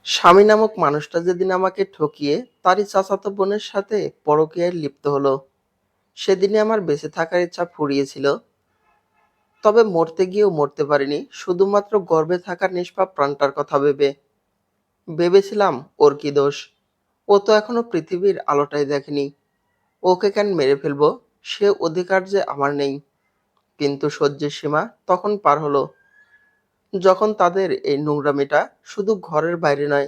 স্বামী নামক মানুষটা যেদিন আমাকে ঠকিয়ে তারই চাচাতো বোনের সাথে পরকীয়ায় লিপ্ত হলো, সেদিনই আমার বেঁচে থাকার ইচ্ছা ফুরিয়েছিল। তবে মরতে গিয়েও মরতে পারিনি, শুধুমাত্র গর্ভে থাকার নিষ্পাপ প্রাণটার কথা ভেবে। ভেবেছিলাম ওর কি দোষ, ও তো এখনো পৃথিবীর আলোটাই দেখেনি। ওকে কেন মেরে ফেলবো, সে অধিকার যে আমার নেই। কিন্তু সহ্যের সীমা তখন পার হলো, যখন তাদের এই নোংরামিটা শুধু ঘরের বাইরে নয়,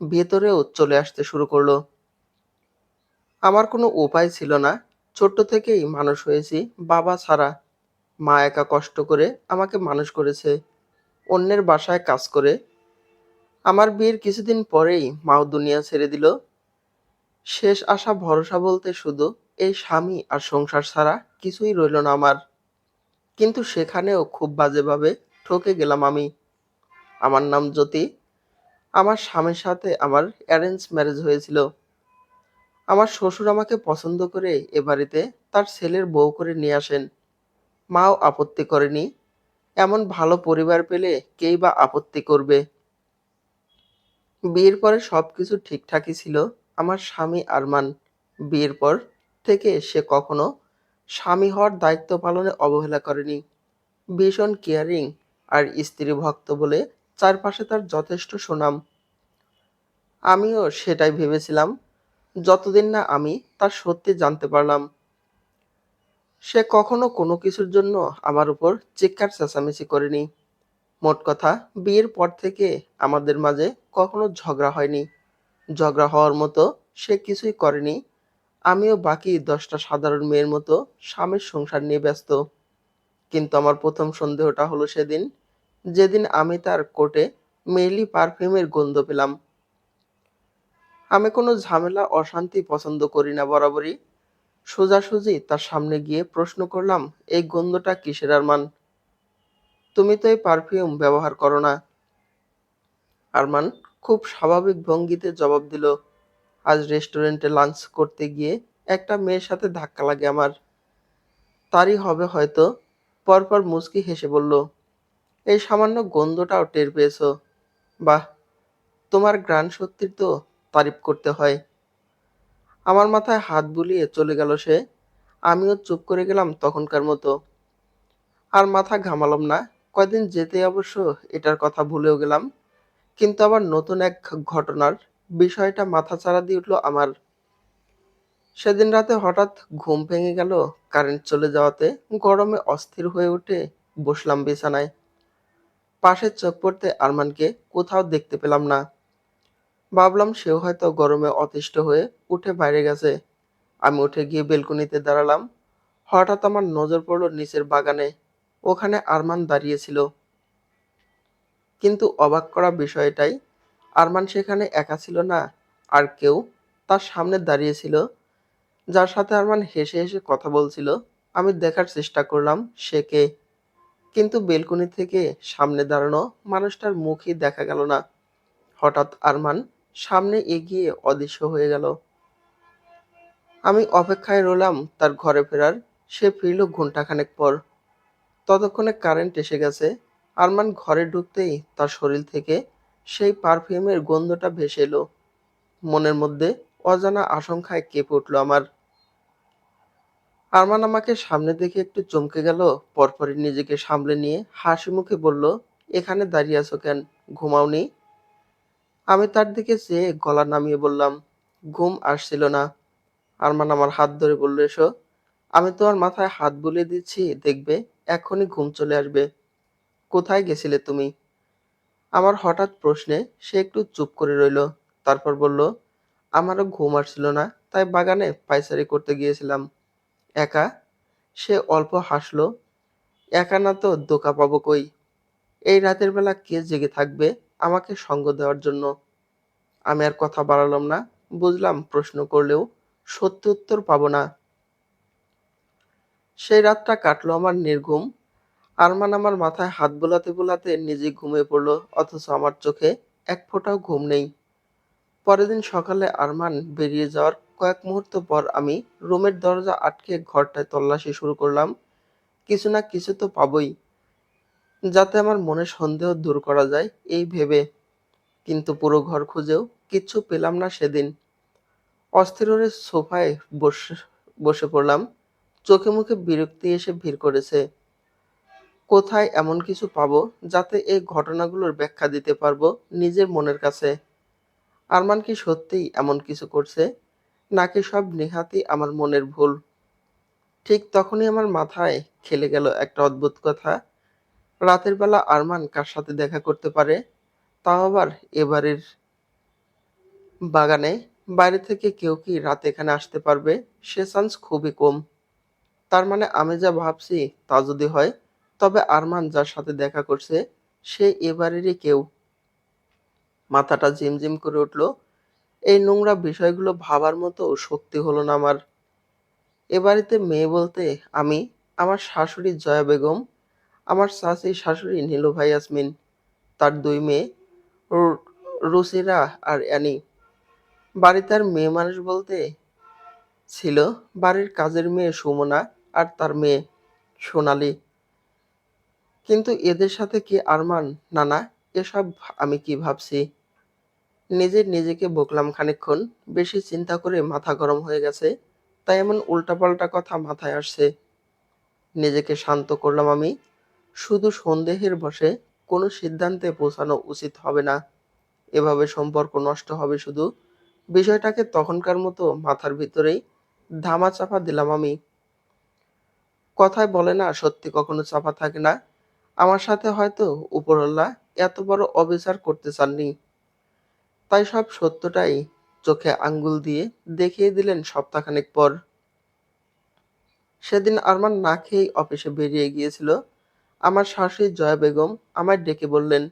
ভেতরেও চলে আসতে শুরু করলো। আমার কোনো উপায় ছিল না। ছোট্ট থেকেই মানুষ হয়েছি বাবা ছাড়া। মা একা কষ্ট করে আমাকে মানুষ করেছে, অন্যের বাসায় কাজ করে। আমার বিয়ের কিছুদিন পরেই মাও দুনিয়া ছেড়ে দিল। শেষ আশা ভরসা বলতে শুধু এই স্বামী আর সংসার ছাড়া কিছুই রইল না আমার। কিন্তু সেখানেও খুব বাজেভাবে ঠকে গেলাম আমি। আমার নাম জ্যোতি। আমার স্বামীর সাথে আমার অ্যারেঞ্জ ম্যারেজ হয়েছিল। আমার শ্বশুর আমাকে পছন্দ করে এ বাড়িতে তার ছেলের বউ করে নিয়ে আসেন। মাও আপত্তি করেনি। এমন ভালো পরিবার পেলে কেই বা আপত্তি করবে। বিয়ের পরে সবকিছু ঠিকঠাকই ছিল। আমার স্বামী আরমান বিয়ের পর থেকে সে কখনো স্বামী হওয়ার দায়িত্ব পালনে অবহেলা করেনি। ভীষণ কেয়ারিং আর স্ত্রী ভক্ত বলে চারপাশে তার যথেষ্ট সুনাম। আমিও সেটাই ভেবেছিলাম, যতদিন না আমি তার সত্যি জানতে পারলাম। সে কখনো কোনো কিছুর জন্য আমার উপর চিৎকার চেঁচামেচি করেনি। মোট কথা, বিয়ের পর থেকে আমাদের মাঝে কখনো ঝগড়া হয়নি। ঝগড়া হওয়ার মতো সে কিছুই করেনি। আমিও বাকি 10টা সাধারণ মেয়ের মতো স্বামীর সংসার নিয়ে ব্যস্ত। কিন্তু আমার প্রথম সন্দেহটা হলো সেদিন, যেদিন আমি তার কোটে মেইলি পারফিউমের গন্ধ পেলাম। আমি কোনো ঝামেলা অশান্তি পছন্দ করি না বরাবরই। সোজাসুজি তার সামনে গিয়ে প্রশ্ন করলাম, এই গন্ধটা কিসের আরমান? তুমি তো এই পারফিউম ব্যবহার করো না। আরমান খুব স্বাভাবিক ভঙ্গিতে জবাব দিল, আজ রেস্টুরেন্টে লাঞ্চ করতে গিয়ে একটা মেয়ের সাথে ধাক্কা লাগে আমার। তারই হবে হয়তো। পরপর মুচকি হেসে বলল, এই সামান্য গন্ধটাও টের পেয়েছো? বাহ, তোমার ঘ্রাণ শক্তির তো তারিফ করতে হয়। আমার মাথায় হাত বুলিয়ে চলে গেল সে। আমিও চুপ করে গেলাম তখনকার মতো। আর মাথা ঘামালাম না। কয়দিন যেতেই অবশ্য এটার কথা ভুলেও গেলাম। কিন্তু আবার নতুন এক ঘটনার বিষয়টা মাথাচাড়া দিয়ে উঠল আমার। সেদিন রাতে হঠাৎ ঘুম ভেঙে গেল কারেন্ট চলে যাওয়াতে। গরমে অস্থির হয়ে উঠে বসলাম বিছানায়। পাশে চোখ পড়তে আরমানকে কোথাও দেখতে পেলাম না। ভাবলাম সেও হয়তো গরমে অতিষ্ঠ হয়ে উঠে বাইরে গেছে। আমি উঠে গিয়ে বেলকনিতে দাঁড়ালাম। হঠাৎ আমার নজর পড়ল নিচের বাগানে। ওখানে আরমান দাঁড়িয়ে ছিল। কিন্তু অবাক করা বিষয় এটাই, আরমান সেখানে একা ছিল না। আর কেউ তার সামনে দাঁড়িয়ে ছিল, যার সাথে আরমান হেসে হেসে কথা বলছিল। আমি দেখার চেষ্টা করলাম সে কে, কিন্তু বেলকনি থেকে সামনে দাঁড়ানো মানুষটার মুখই দেখা গেল না। হঠাৎ আরমান সামনে এগিয়ে অদৃশ্য হয়ে গেল। আমি অপেক্ষায় রইলাম তার ঘরে ফেরার। সে ফিরল ঘন্টাখানেক পর। ততক্ষণে কারেন্ট এসে গেছে। আরমান ঘরে ঢুকতেই তার শরীর থেকে সেই পারফিউমের গন্ধটা ভেসে এলো। মনের মধ্যে অজানা আশঙ্কায় কেঁপে উঠল আমার। আরমান আমাকে সামনে দেখে একটু চমকে গেল। পরপরই নিজেকে সামলে নিয়ে হাসি মুখে বলল, এখানে দাঁড়িয়ে আছো কেন? ঘুমাওনি? আমি তার দিকে চেয়ে গলা নামিয়ে বললাম, ঘুম আসছিল না। আরমান আমার হাত ধরে বলল, এসো। আমি তোমার মাথায় হাত বুলিয়ে দিচ্ছি, দেখবে এক্ষুনি ঘুম চলে আসবে। কোথায় গেছিলে তুমি? আমার হঠাৎ প্রশ্নে সে একটু চুপ করে রইল। তারপর বলল, আমারও ঘুম আসছিল না, তাই বাগানে পায়চারি করতে গিয়েছিলাম। একা? সে অল্প হাসল। একা না তো ধোঁকা পাবো কই? এই রাতের বেলা কে জেগে থাকবে আমাকে সঙ্গ দেওয়ার জন্য? আমি আর কথা বাড়ালাম না। বুঝলাম প্রশ্ন করলেও সত্যি উত্তর পাবো না। সেই রাতটা কাটলো আমার নির্ঘুম। আরমান আমার মাথায় হাত বোলাতে বোলাতে নিজে ঘুমিয়ে পড়ল, অথচ আমার চোখে এক ফোঁটাও ঘুম নেই। পরের দিন সকালে আরমান বেরিয়ে যাওয়ার কয়েক মুহূর্ত পর আমি রুমের দরজা আটকে ঘরটায় তল্লাশি শুরু করলাম। কিছু না কিছু তো পাবোই, যাতে আমার মনে সন্দেহ দূর করা যায় এই ভেবে। কিন্তু পুরো ঘর খুঁজেও কিচ্ছু পেলাম না সেদিন। অস্থির হয়ে সোফায় বসে বসে পড়লাম। চোখে মুখে বিরক্তি এসে ভিড় করেছে। কোথায় এমন কিছু পাবো যাতে এই ঘটনাগুলোর ব্যাখ্যা দিতে পারবো নিজের মনের কাছে? আরমান কি সত্যিই এমন কিছু করছে, নাকি সব নেহাতই আমার মনের ভুল? ঠিক তখনই আমার মাথায় খেলে গেল একটা অদ্ভুত কথা। রাতের বেলা আরমান কার সাথে দেখা করতে পারে, তাও আবার এবারের বাগানে? বাইরে থেকে কেউ কি রাত এখানে আসতে পারবে? সে চান্স খুবই কম। তার মানে আমি যা ভাবছি তা যদি হয়, তবে আরমান যার সাথে দেখা করছে সে এবারেরই কেউ। মাথাটা ঝিমঝিম করে উঠল। এই নোংরা বিষয়গুলো ভাবার মতো শক্তি হলো না আমার। এ বাড়িতে মেয়ে বলতে আমি, আমার শাশুড়ি জয়া বেগম, আমার চাচী শাশুড়ি নীলুফা ইয়াসমিন, তার ২ মেয়ে রু- রুচিরা আর অ্যানি। বাড়িতে আর মেয়ে মানুষ বলতে ছিল বাড়ির কাজের মেয়ে সুমনা আর তার মেয়ে সোনালি। কিন্তু এদের সাথে কি আরমান? না না, এসব আমি কি ভাবছি? নিজেকে বকলাম খানিকক্ষণ। বেশি চিন্তা করে মাথা গরম হয়ে গেছে, তাই এমন উল্টাপাল্টা কথা মাথায় আসছে। নিজেকে শান্ত করলাম আমি। শুধু সন্দেহের বশে কোনো সিদ্ধান্তে পৌঁছানো উচিত হবে না। এভাবে সম্পর্ক নষ্ট হবে শুধু। বিষয়টাকে তখনকার মতো মাথার ভিতরেই ধামাচাপা দিলাম আমি। কথায় বলে না, সত্যি কখনো চাপা থাকে না। আমার সাথে হয়তো উপরওয়ালা এত বড় অবিচার করতে চাননি, তাই সব সত্যটাই চোখে আঙ্গুল দিয়ে দেখিয়ে দিলেন সপ্তাহখানেক পর। সেদিন আরমান না খেয়েই অফিসে বেরিয়ে গিয়েছিল। আমার শাশুড়ি জয়া বেগম আমায় ডেকে বললেন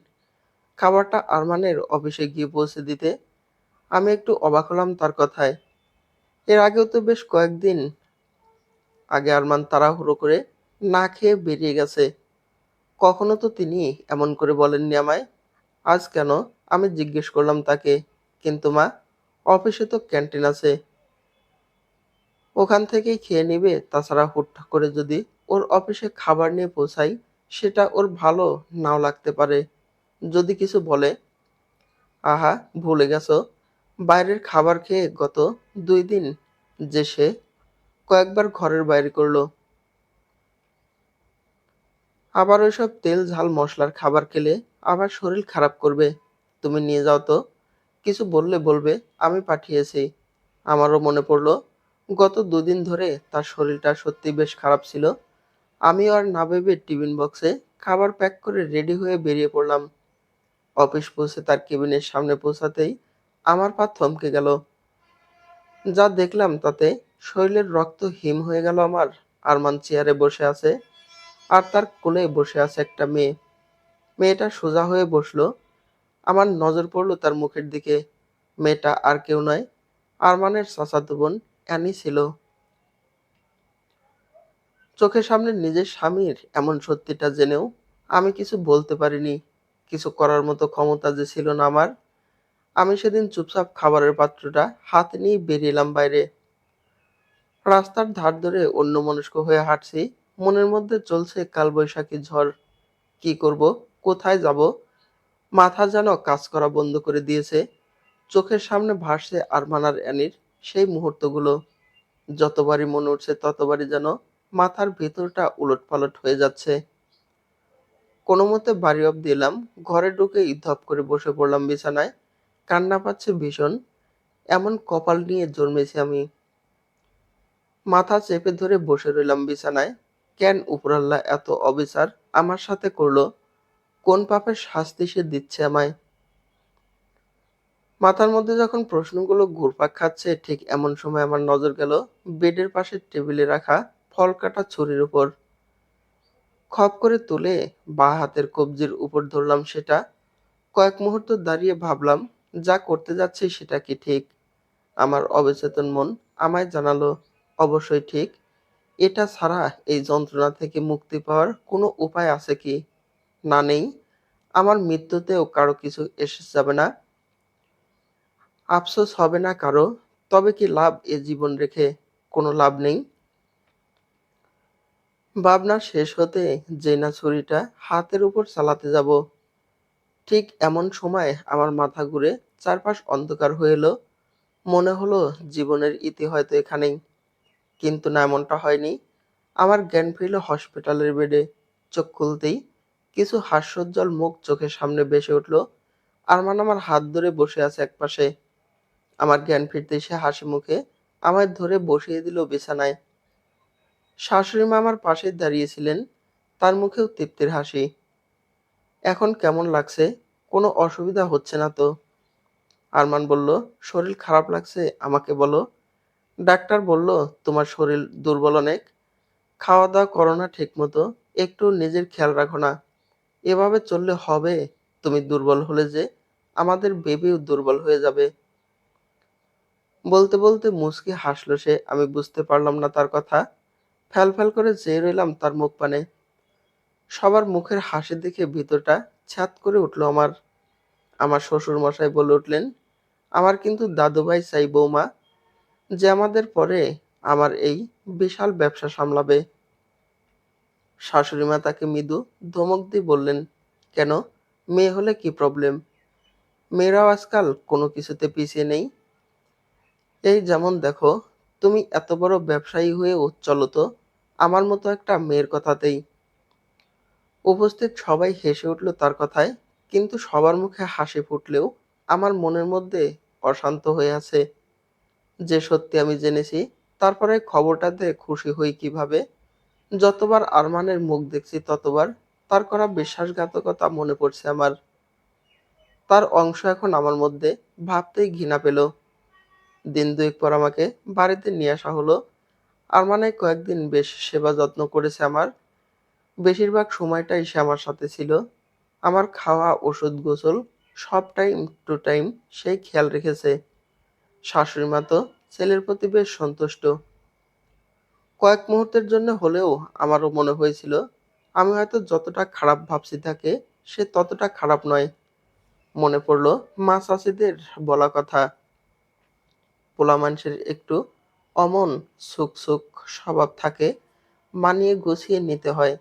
খাবারটা আরমানের অফিসে গিয়ে পৌঁছে দিতে। আমি একটু অবাক হলাম তার কথায়। এর আগেও তো বেশ কয়েকদিন আগে আরমান তাড়াহুড়ো করে না খেয়ে বেরিয়ে গেছে। কখনো তো তিনি এমন করে বলেননি আমায়। আজ কেন? আমি জিজ্ঞেস করলাম তাকে। কিন্তু মা, অফিসে তো ক্যান্টিন আছে, ওখান থেকেই খেয়ে নিবে। তাছাড়া হুট করে যদি ওর অফিসে খাবার নিয়ে পৌঁছাই, সেটা ওর ভালো নাও লাগতে পারে। যদি কিছু বলে। আহা, ভুলে গেছো, বাইরের খাবার খেয়ে গত ২ দিন যে সে কয়েকবার ঘরের বাইরে করলো। আবার ওইসব তেল ঝাল মশলার খাবার খেলে আবার শরীর খারাপ করবে। তুমি নিয়ে যাও তো। কিছু বললে বলবে আমি পাঠিয়েছি। আমারও মনে পড়লো গত ২ দিন ধরে তার শরীরটা সত্যি বেশ খারাপ ছিল। আমিও আর না ভেবে টিফিন বক্সে খাবার প্যাক করে রেডি হয়ে বেরিয়ে পড়লাম। অফিস পৌঁছে তার কেবিনের সামনে পৌঁছাতেই আমার পা থমকে গেল। যা দেখলাম তাতে শরীরের রক্ত হিম হয়ে গেল আমার। আরমান চেয়ারে বসে আছে, আর তার কোলে বসে আছে একটা মেয়ে। মেয়েটা সোজা হয়ে বসলো। আমার নজর পড়লো তার মুখের দিকে। মেয়েটা আর কেউ নয়, আরমানের চাচাতো বোন অ্যানি ছিল। চোখের সামনে নিজের স্বামীর এমন সত্যিটা জেনেও আমি কিছু বলতে পারিনি। কিছু করার মতো ক্ষমতা যে ছিল না আমার। আমি সেদিন চুপচাপ খাবারের পাত্রটা হাতে নিয়ে বেরিয়ে এলাম বাইরে। রাস্তার ধার ধরে অন্যমনস্ক হয়ে হাঁটছি। মনের মধ্যে চলছে কালবৈশাখী ঝড়। কি করব? কোথায় যাব? মাথা যেন কাজ করা বন্ধ করে দিয়েছে। চোখের সামনে ভাসছে আরমান আর অ্যানির সেই মুহূর্তগুলো। যতবারই মনে উঠছে ততবারই যেন মাথার ভেতরটা উলটপালট হয়ে যাচ্ছে। কোনোমতে বাড়ি অব্দি এলাম। ঘরে ঢুকেই ধপ করে বসে পড়লাম বিছানায়। কান্না পাচ্ছে ভীষণ। এমন কপাল নিয়ে জন্মেছি আমি। মাথা চেপে ধরে বসে রইলাম বিছানায়। কেন উপরওয়ালা এত অবিচার আমার সাথে করলো? কোন পাপের শাস্তি সে দিচ্ছে আমায়? মাথার মধ্যে যখন প্রশ্নগুলো ঘুরপাক খাচ্ছে, ঠিক এমন সময় আমার নজর গেল বেডের পাশে টেবিলে রাখা ফল কাটা ছুরির উপর। খপ করে তুলে বাঁ হাতের কবজির উপর ধরলাম সেটা। কয়েক মুহূর্ত দাঁড়িয়ে ভাবলাম, যা করতে যাচ্ছি সেটা কি ঠিক? আমার অবচেতন মন আমায় জানালো, অবশ্যই ঠিক। এটা ছাড়া এই যন্ত্রণা থেকে মুক্তি পাওয়ার কোনো উপায় আছে কি? না, নেই। আমার মৃত্যুতেও কারো কিছু এসে যাবে না, আফসোস হবে না কারো। তবে কি লাভ এ জীবন রেখে? কোনো লাভ নেই। ভাবনা শেষ হতে যেই না ছুরিটা হাতের উপর চালাতে যাব, ঠিক এমন সময় আমার মাথা ঘুরে চারপাশ অন্ধকার হয়ে এলো। মনে হলো জীবনের ইতি হয়তো এখানেই। কিন্তু না, এমনটা হয়নি। আমার জ্ঞান ফিরল হসপিটালের বেডে। চোখ খুলতেই কিছু হাস্যোজ্জ্বল মুখ চোখের সামনে ভেসে উঠল। আরমান আমার হাত ধরে বসে আছে একপাশে। আমার জ্ঞান ফিরতেই সে হাসি মুখে আমায় ধরে বসিয়ে দিল বিছানায়। শাশুড়ি মা আমার পাশেই দাঁড়িয়েছিলেন, তার মুখেও তৃপ্তির হাসি। এখন কেমন লাগছে? কোনো অসুবিধা হচ্ছে না তো? আরমান বলল, শরীর খারাপ লাগছে আমাকে বলো। ডাক্তার বলল তোমার শরীর দুর্বল অনেক। খাওয়া দাওয়া করো না ঠিক মতো, একটু নিজের খেয়াল রাখো না। এভাবে চললে হবে? তুমি দুর্বল হলে যে আমাদের বেবিও দুর্বল হয়ে যাবে। বলতে বলতে মুচকি হাসলো সে। আমি বুঝতে পারলাম না তার কথা। ফ্যাল ফ্যাল করে চেয়ে রইলাম তার মুখ পানে। সবার মুখের হাসি দেখে ভিতরটা ছ্যাদ করে উঠল আমার। আমার শ্বশুর মশাই বলে উঠলেন, আমার কিন্তু দাদুভাই চাই বৌমা, যে আমাদের পরে আমার এই বিশাল ব্যবসা সামলাবে। শাশুড়ি মা তাকে মৃদু ধমক দিয়ে বললেন, কেন, মেয়ে হলে কি প্রবলেম? মেয়েরাও আজকাল কোনো কিছুতে পিছিয়ে নেই। এই যেমন দেখো, তুমি এত বড় ব্যবসায়ী হয়েও চলো তো আমার মতো একটা মেয়ের কথাতেই। উপস্থিত সবাই হেসে উঠল তার কথায়, কিন্তু সবার মুখে হাসি ফুটলেও আমার মনের মধ্যে অশান্ত হয়ে আছে। যে সত্যি আমি জেনেছি, তারপরে খবরটাতে খুশি হই কিভাবে? যতবার আরমানের মুখ দেখছি ততবার তার করা বিশ্বাসঘাতকতা মনে পড়ছে আমার। তার অংশ এখন আমার মধ্যে, ভাবতেই ঘৃণা পেল। দিন দুয়েক পর আমাকে বাড়িতে নিয়ে আসা হলো। আরমানে কয়েকদিন বেশ সেবা যত্ন করেছে আমার। বেশিরভাগ সময়টাই সে আমার সাথে ছিল। আমার খাওয়া, ওষুধ, গোসল সব টাইম টু টাইম সেই খেয়াল রেখেছে। শাশুড়ি মা তো ছেলের প্রতি বেশ সন্তুষ্ট। কয়েক মুহূর্তের জন্য হলেও আমারও মনে হয়েছিল আমি হয়তো যতটা খারাপ ভাবছি তাকে, সে ততটা খারাপ নয়। মনে পড়ল মা চাচিদের বলা কথা, পোলা মানুষের একটু অমন সুখ সুখ স্বভাব থাকে, মানিয়ে গুছিয়ে নিতে হয়।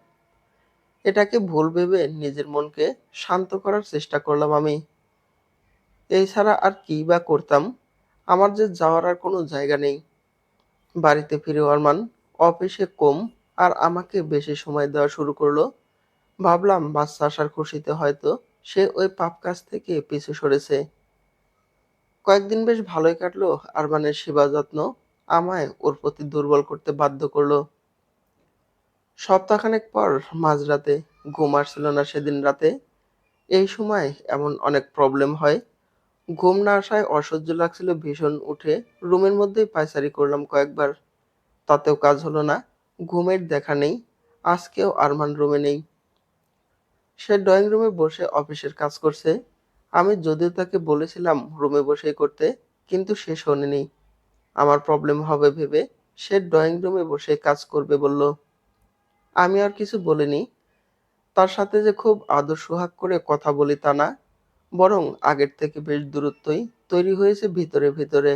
এটাকে ভুল ভেবে নিজের মনকে শান্ত করার চেষ্টা করলাম আমি। এই ছাড়া আর কিই বা করতাম? আমার যে যাওয়ার আর কোনো জায়গা নেই। বাড়িতে ফিরে অরমান অফিসে কম আর আমাকে বেশি সময় দেওয়া শুরু করলো। ভাবলাম বাচ্চা আসার খুশিতে হয়তো সে ওই পাপ কাজ থেকে পিছু সরেছে। কয়েকদিন বেশ ভালোই কাটলো। আরমানের সেবা যত্ন আমায় ওর প্রতি দুর্বল করতে বাধ্য করলো। সপ্তাহখানেক পর মাঝরাতে ঘুম আসছিল না সেদিন রাতে। এই সময় এমন অনেক প্রবলেম হয়। ঘুম না আসায় অসহ্য লাগছিল ভীষণ। উঠে রুমের মধ্যেই পায়চারি করলাম কয়েকবার, তাতেও কাজ হলো না। ঘুমের দেখা নেই। আজকেও আরমান রুমে নেই। সে ড্রয়িং রুমে বসে অফিসের কাজ করছে। আমি যদিও তাকে বলেছিলাম রুমে বসেই করতে, কিন্তু সে শোনেনি। আমার প্রবলেম হবে ভেবে সে ড্রয়িং রুমে বসে কাজ করবে বলল। আমি আর কিছু বলিনি। তার সাথে যে খুব আদর সোহাগ করে কথা বলি তা না, বরং আগের থেকে বেশ দূরত্বই তৈরি হয়েছে ভিতরে ভিতরে।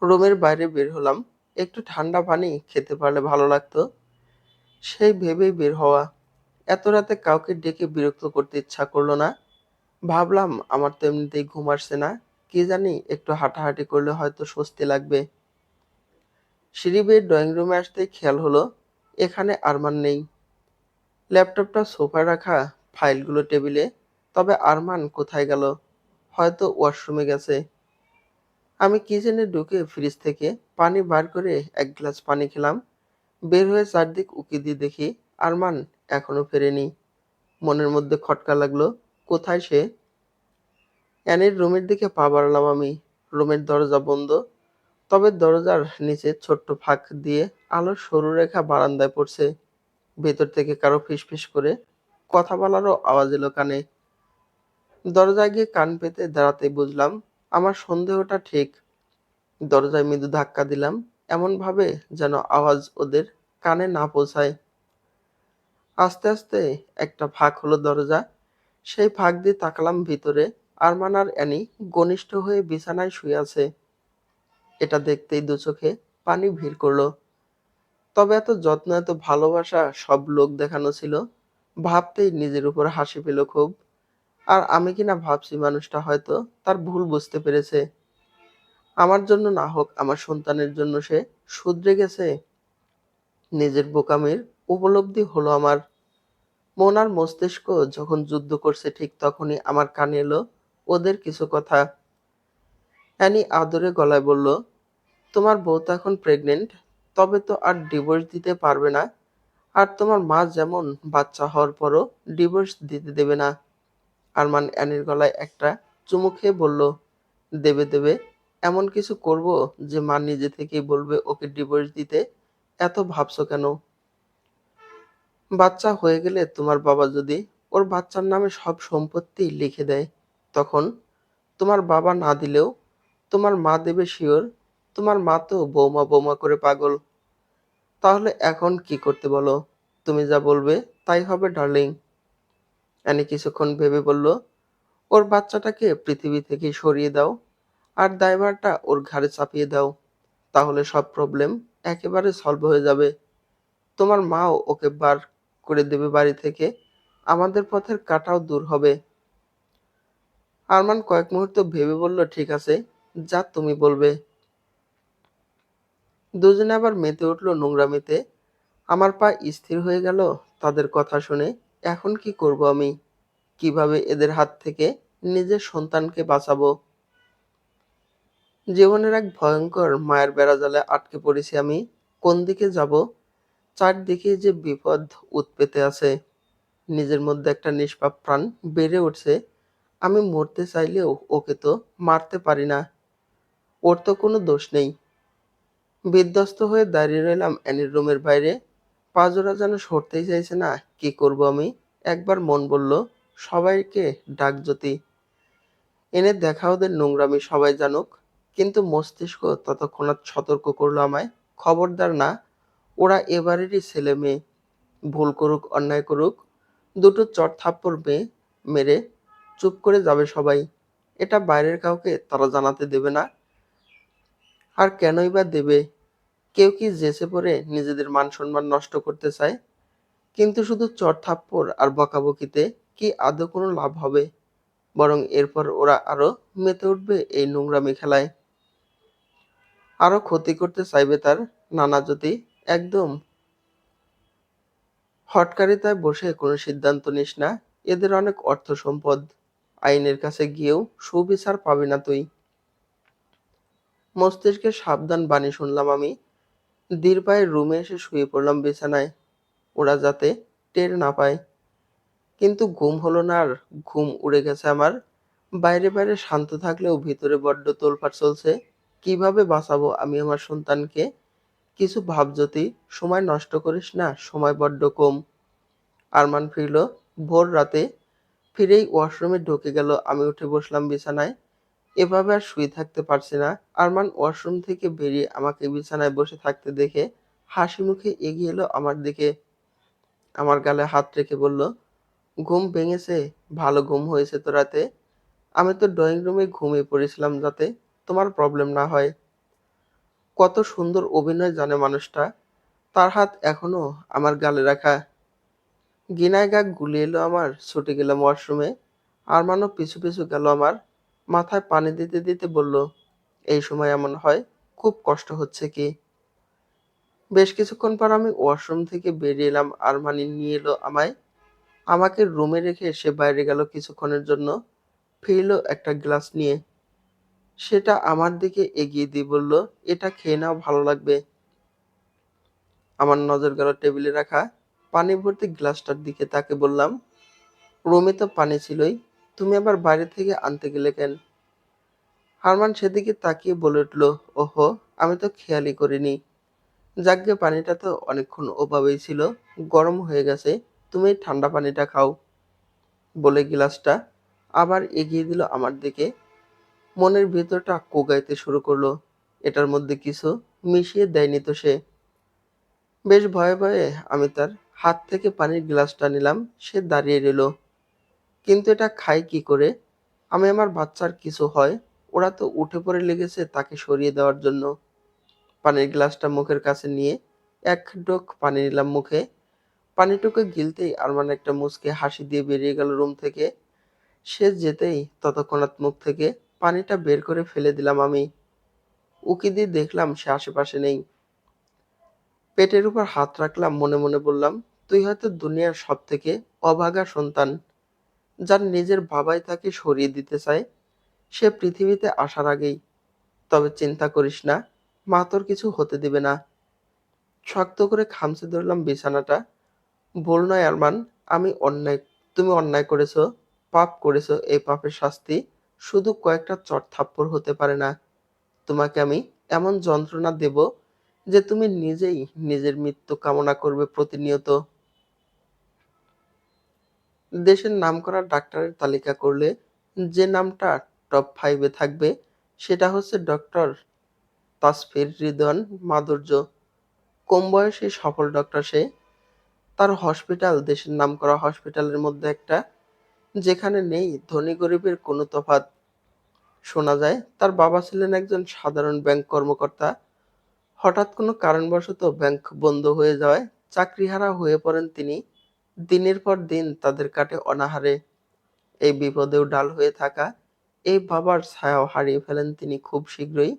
রুমের বাইরে বের হলাম। একটু ঠান্ডা পানি খেতে পারলে ভালো লাগতো, সেই ভেবেই বের হওয়া। এত রাতে কাউকে ডেকে বিরক্ত করতে ইচ্ছা করলো না। ভাবলাম আমার তো এমনিতেই ঘুম আসছে না, কি জানি একটু হাঁটাহাঁটি করলে হয়তো স্বস্তি লাগবে। সিঁড়ি বেয়ে ড্রয়িং রুমে আসতেই খেয়াল হলো এখানে আরমান নেই। ল্যাপটপটা সোফায় রাখা, ফাইলগুলো টেবিলে। তবে আরমান কোথায় গেল? হয়তো ওয়াশরুমে গেছে। আমি কিচেনে ঢুকে ফ্রিজ থেকে পানি বার করে এক গ্লাস পানি খেলাম। বের হয়ে চারদিক উকি দিয়ে দেখি আরমান এখনো ফেরেনি। মনের মধ্যে খটকা লাগলো, কোথায় সে? অ্যানির রুমের দিকে পা বাড়ালাম আমি। রুমের দরজা বন্ধ, তবে দরজার নিচে ছোট্ট ফাঁক দিয়ে আলোর সরু রেখা বারান্দায় পড়ছে। ভেতর থেকে কারো ফিসফিস করে কথা বলারও আওয়াজ এলো কানে। দরজায় গিয়ে কান পেতে দাঁড়াতেই বুঝলাম আমার সন্দেহটা ঠিক। দরজায় মৃদু ধাক্কা দিলাম, এমন ভাবে যেন আওয়াজ ওদের কানে না পৌঁছায়। আস্তে আস্তে একটা ফাঁক হলো দরজা। সেই ফাঁক দিয়ে তাকালাম ভিতরে। আরমান আর অ্যানি ঘনিষ্ঠ হয়ে বিছানায় শুয়ে আছে। এটা দেখতেই দু চোখে পানি ভিড় করলো। তবে এত যত্ন, এত ভালোবাসা সব লোক দেখানো ছিল, ভাবতেই নিজের উপর হাসি পেল খুব। আর আমি কিনা ভাবছি মানুষটা হয়তো তার ভুল বুঝতে পেরেছে। আমার জন্য না হোক আমার সন্তানের জন্য সে শুধরে গেছে। নিজের বোকামির উপলব্ধি হলো আমার। মন আর মস্তিষ্ক যখন যুদ্ধ করছে ঠিক তখনই আমার কানে এলো ওদের কিছু কথা। অ্যানি আদরে গলায় বলল, তোমার বউ তো এখন প্রেগনেন্ট, তবে তো আর ডিভোর্স দিতে পারবে না। আর তোমার মা যেমন বাচ্চা হওয়ার পরও ডিভোর্স দিতে দেবে না। আরমান অ্যানির গলায় একটা চুমু খেয়ে বলল, দেবে দেবে, এমন কিছু করব যে মা নিজে থেকেই বলবে ওকে ডিভোর্স দিতে। এত ভাবছো কেন? বাচ্চা হয়ে গেলে তোমার বাবা যদি ওর বাচ্চার নামে সব সম্পত্তি লিখে দেয়, তখন তোমার বাবা না দিলেও তোমার মা দেবে শিওর। তোমার মা তো বৌমা বৌমা করে পাগল। তাহলে এখন কি করতে বলো? তুমি যা বলবে তাই হবে ডার্লিং। অ্যানি কিছুক্ষণ ভেবে বলল, ওর বাচ্চাটাকে পৃথিবী থেকে সরিয়ে দাও আর দায়ভারটা ওর ঘাড়ে চাপিয়ে দাও। তাহলে সব প্রবলেম একেবারে সলভ হয়ে যাবে। তোমার মাও ওকে বার করে দেবে বাড়ি থেকে। আমাদের পথের কাঁটাও দূর হবে। আরমান কয়েক মুহূর্ত ভেবে বলল, ঠিক আছে, যা তুমি বলবে। দুজনে আবার মেতে উঠল নোংরামিতে। আমার পা স্থির হয়ে গেল তাদের কথা শুনে। এখন কি করব আমি? কিভাবে এদের হাত থেকে নিজের সন্তানকে বাঁচাবো? জীবনের এক ভয়ঙ্কর মায়ের বেড়াজালে আটকে পড়েছি আমি। কোন দিকে যাব? চারদিকে যে বিপদ উৎপেতে আছে। নিজের মধ্যে একটা নিষ্পাপ প্রাণ বেড়ে উঠছে। আমি মরতে চাইলেও ওকে তো মারতে পারি না। ওর তো কোনো দোষ নেই। বিধ্বস্ত হয়ে দাঁড়িয়ে রইলাম অ্যানির রুমের বাইরে। পাজোড়া যেন সরতেই চাইছে না। কি করব আমি? একবার মন বলল, সবাইকে ডাক জ্যোতি এনে দেখা ওদের নোংরামি সবাই জানুক। কিন্তু মস্তিষ্ক তৎক্ষণাৎ সতর্ক করলো আমায়, খবরদার না, ওরা এবারেরই ছেলে মেয়ে। ভুল করুক অন্যায় করুক, দুটো চড় থাপ্পড় মেরে চুপ করে যাবে সবাই। এটা বাইরের কাউকে তারা জানাতে দেবে না। আর কেনই বা দেবে? কেউ কি জেঁচে পড়ে নিজেদের মান সম্মান নষ্ট করতে চায়? কিন্তু শুধু চড়-থাপ্পড় আর বকাবকিতে কি আদৌ কোনো লাভ হবে? বরং এরপর ওরা আরো মেতে উঠবে এই নোংরামি খেলায়। আরো ক্ষতি করতে চাইবে তার নানা জ্যোতি। একদম হঠকারিতায় বসে কোনো সিদ্ধান্ত নিস না। এদের অনেক অর্থ সম্পদ। আইনের কাছে গিয়েও সুবিচার পাবি না তুই। মস্তিষ্কের সাবধান বাণী শুনলাম আমি। ধীর পায়ে রুমে এসে শুয়ে পড়লাম বিছানায়। ওরা যাতে টের না পায়। কিন্তু ঘুম হলো না আর। ঘুম উড়ে গেছে আমার। বাইরে বাইরে শান্ত থাকলেও ভিতরে বড্ড তোলপাড় চলছে। কিভাবে বাঁচাবো আমি আমার সন্তানকে? কিছু ভাব জ্যোতি, সময় নষ্ট করিস না, সময় বড্ড কম। আরমান ফিরল ভোর রাতে। ফিরেই ওয়াশরুমে ঢুকে গেল। আমি উঠে বসলাম বিছানায়। এভাবে আর শুয়ে থাকতে পারছি না। আরমান ওয়াশরুম থেকে বেরিয়ে আমাকে বিছানায় বসে থাকতে দেখে হাসি মুখে এগিয়ে এলো আমার দিকে। আমার গালে হাত রেখে বলল, ঘুম ভেঙেছে? ভালো ঘুম হয়েছে তো রাতে? আমি তো ড্রয়িং রুমে ঘুমিয়ে পড়েছিলাম যাতে তোমার প্রবলেম না হয়। কত সুন্দর অভিনয় জানে মানুষটা। তার হাত এখনো আমার গালে রাখা। গিনায় গা গুলিয়ে এলো আমার। ছুটে গেলাম ওয়াশরুমে। আরমানও পিছু পিছু গেল আমার। মাথায় পানি দিতে দিতে বলল, এই সময় এমন হয়? খুব কষ্ট হচ্ছে কি? বেশ কিছুক্ষণ পর আমি ওয়াশরুম থেকে বেরিয়ে এলাম। আরমানি নিয়ে এলো আমায়। আমাকে রুমে রেখে সে বাইরে গেল কিছুক্ষণের জন্য। ফিরল একটা গ্লাস নিয়ে। সেটা আমার দিকে এগিয়ে দিয়ে বলল, এটা খেয়ে নাও, ভালো লাগবে। আমার নজর গেল টেবিলে রাখা পানি ভর্তি গ্লাসটার দিকে। তাকে বললাম, রুমে তো পানি ছিলই, তুমি আবার বাইরে থেকে আনতে গেলে কেন? হারমান সেদিকে তাকিয়ে বলে উঠল, ওহো, আমি তো খেয়ালই করিনি। যাকগে, পানিটা তো অনেকক্ষণ ওভাবেই ছিল, গরম হয়ে গেছে। তুমি এই ঠান্ডা পানিটা খাও। বলে গ্লাসটা আবার এগিয়ে দিল আমার দিকে। মনের ভেতরটা কোঁকাইতে শুরু করলো। এটার মধ্যে কিছু মিশিয়ে দেয়নি তো সে? বেশ ভয়ে ভয়ে আমি তার হাত থেকে পানির গ্লাসটা নিলাম। সে দাঁড়িয়ে রইল। কিন্তু এটা খাই কি করে? আমি আমার বাচ্চার কিছু হয়, ওরা তো উঠে পড়ে লেগেছে তাকে সরিয়ে দেওয়ার জন্য। পানির গ্লাসটা মুখের কাছে নিয়ে এক ঢোক পানি নিলাম মুখে। পানিটুকু গিলতেই আরমান একটা মুচকি হাসি দিয়ে বেরিয়ে গেল রুম থেকে। সে যেতেই তৎক্ষণাৎ মুখ থেকে পানিটা বের করে ফেলে দিলাম আমি। উকি দিয়ে দেখলাম সে আশেপাশে নেই। পেটের উপর হাত রাখলাম, মনে মনে বললাম, তুই হয়তো দুনিয়ার সব থেকে অভাগা সন্তান, যার নিজের বাবাই তাকে সরিয়ে দিতে চায় সে পৃথিবীতে আসার আগেই। তবে চিন্তা করিস না, মা তোর কিছু হতে দিবে না। শক্ত করে খামচে ধরলাম বিছানাটা। ভুল নয় আরমান, আমি অন্যায়, তুমি অন্যায় করেছো, পাপ করেছো। এই পাপের শাস্তি শুধু কয়েকটা চড় থাপ্পড় হতে পারে না। তোমাকে আমি এমন যন্ত্রণা দেব যে তুমি নিজেই নিজের মৃত্যু কামনা করবে প্রতিনিয়ত। দেশের নামকরা ডাক্তারের তালিকা করলে যে নামটা টপ 5 এ থাকবে সেটা হচ্ছে ডক্টর তাসফির রিদওয়ান মাধুর্য। কম বয়সী সফল ডক্টর সে। তার হসপিটাল দেশের নামকরা হসপিটালের মধ্যে একটা, যেখানে নেই ধনী গরিবের কোনো তফাৎ। শোনা যায় তার বাবা ছিলেন একজন সাধারণ ব্যাংক কর্মকর্তা। হঠাৎ কোনো কারণবশত ব্যাংক বন্ধ হয়ে যাওয়ায় চাকরিহারা হয়ে পড়েন তিনি। দিনের পর দিন তাদের কাটে অনাহারে। এই বিপদেও ডাল হয়ে থাকা এই বাবার ছায়াও হারিয়ে ফেলেন তিনি খুব শীঘ্রই।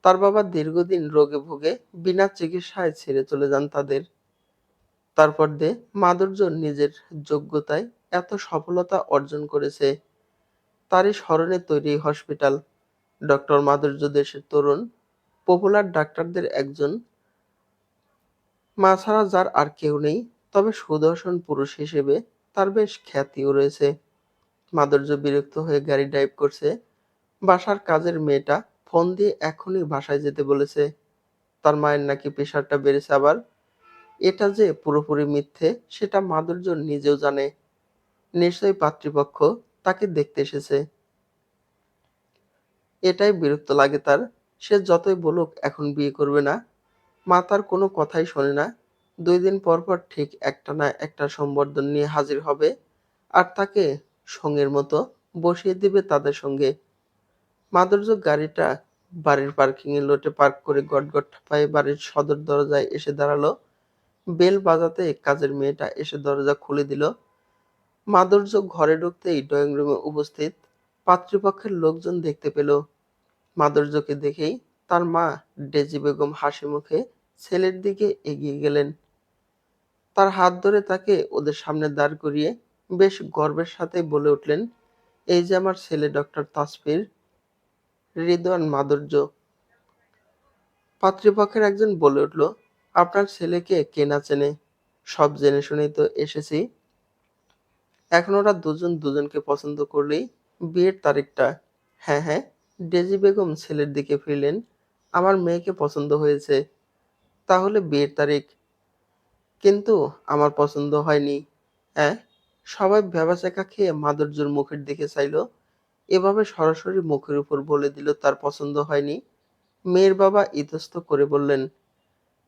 তার বাবা দীর্ঘদিন রোগে ভুগে বিনা চিকিৎসায় ছেড়ে চলে যান তাদের। তারপর মাধুর্য নিজের যোগ্যতায় এত সফলতা অর্জন করেছে, তারই স্মরণে তৈরি এই হসপিটাল। ডক্টর মাধুর্য দেশের তরুণ পপুলার ডাক্তারদের একজন, মা ছাড়া যার আর কেউ নেই। তবে সুদর্শন পুরুষ হিসেবে তার বেশ খ্যাতিও রয়েছে। মাধুর্য বিরক্ত হয়ে গাড়ি ড্রাইভ করছে। বাসার কাজের মেয়েটা ফোন দিয়ে এখনই বাসায় যেতে বলেছে। তার মায়ের নাকি প্রেশারটা বেড়েছে আবার। এটা যে পুরোপুরি মিথ্যে সেটা মাধুর্য নিজেও জানে। নিশ্চয়ই পাত্রীপক্ষ তাকে দেখতে এসেছে। এটাই বিরক্ত লাগে তার। সে যতই বলুক এখন বিয়ে করবে না, মা তার কোনো কথাই শোনে না। 2 দিন পর পর ঠিক একটা না একটা সম্বর্ধনা নিয়ে হাজির হবে আর তাকে সঙ্গের মতো বসিয়ে দিবে তাদের সঙ্গে। মাধুর্য গাড়িটা বাড়ির পার্কিং এর লটে পার্ক করে গটগট পায়ে বাড়ির সদর দরজায় এসে দাঁড়ালো। বেল বাজাতে কাজের মেয়েটা এসে দরজা খুলে দিল। মাধুর্য ঘরে ঢুকতেই ড্রয়িং রুমে উপস্থিত পাত্রীপক্ষের লোকজন দেখতে পেল। মাধুর্যকে দেখেই তার মা ডেজি বেগম হাসি মুখে ছেলের দিকে এগিয়ে গেলেন। তার হাত ধরে তাকে ওদের সামনে দাঁড় করিয়ে বেশ গর্বের সাথে বলে উঠলেন, এই যে আমার ছেলে ডক্টর তাসফির রিদওয়ান মাধুর্য। পাত্রীপক্ষের একজন বলে উঠল, আপনার ছেলেকে কে না চেনে, সব জেনে শুনেই তো এসেছি। এখন ওরা দুজন দুজনকে পছন্দ করলেই বিয়ের তারিখটা। হ্যাঁ হ্যাঁ, ডেজি বেগম ছেলের দিকে ফিরলেন, আমার মেয়েকে পছন্দ হয়েছে, তাহলে বিয়ের তারিখ। কিন্তু আমার পছন্দ হয়নি। হ্যাঁ। সবাই ভ্যাবাচ্যাকা খেয়ে মাধুর্যর মুখের দিকে চাইল। এভাবে সরাসরি মুখের উপর বলে দিল তার পছন্দ হয়নি। মেয়ের বাবা ইতস্ত করে বললেন,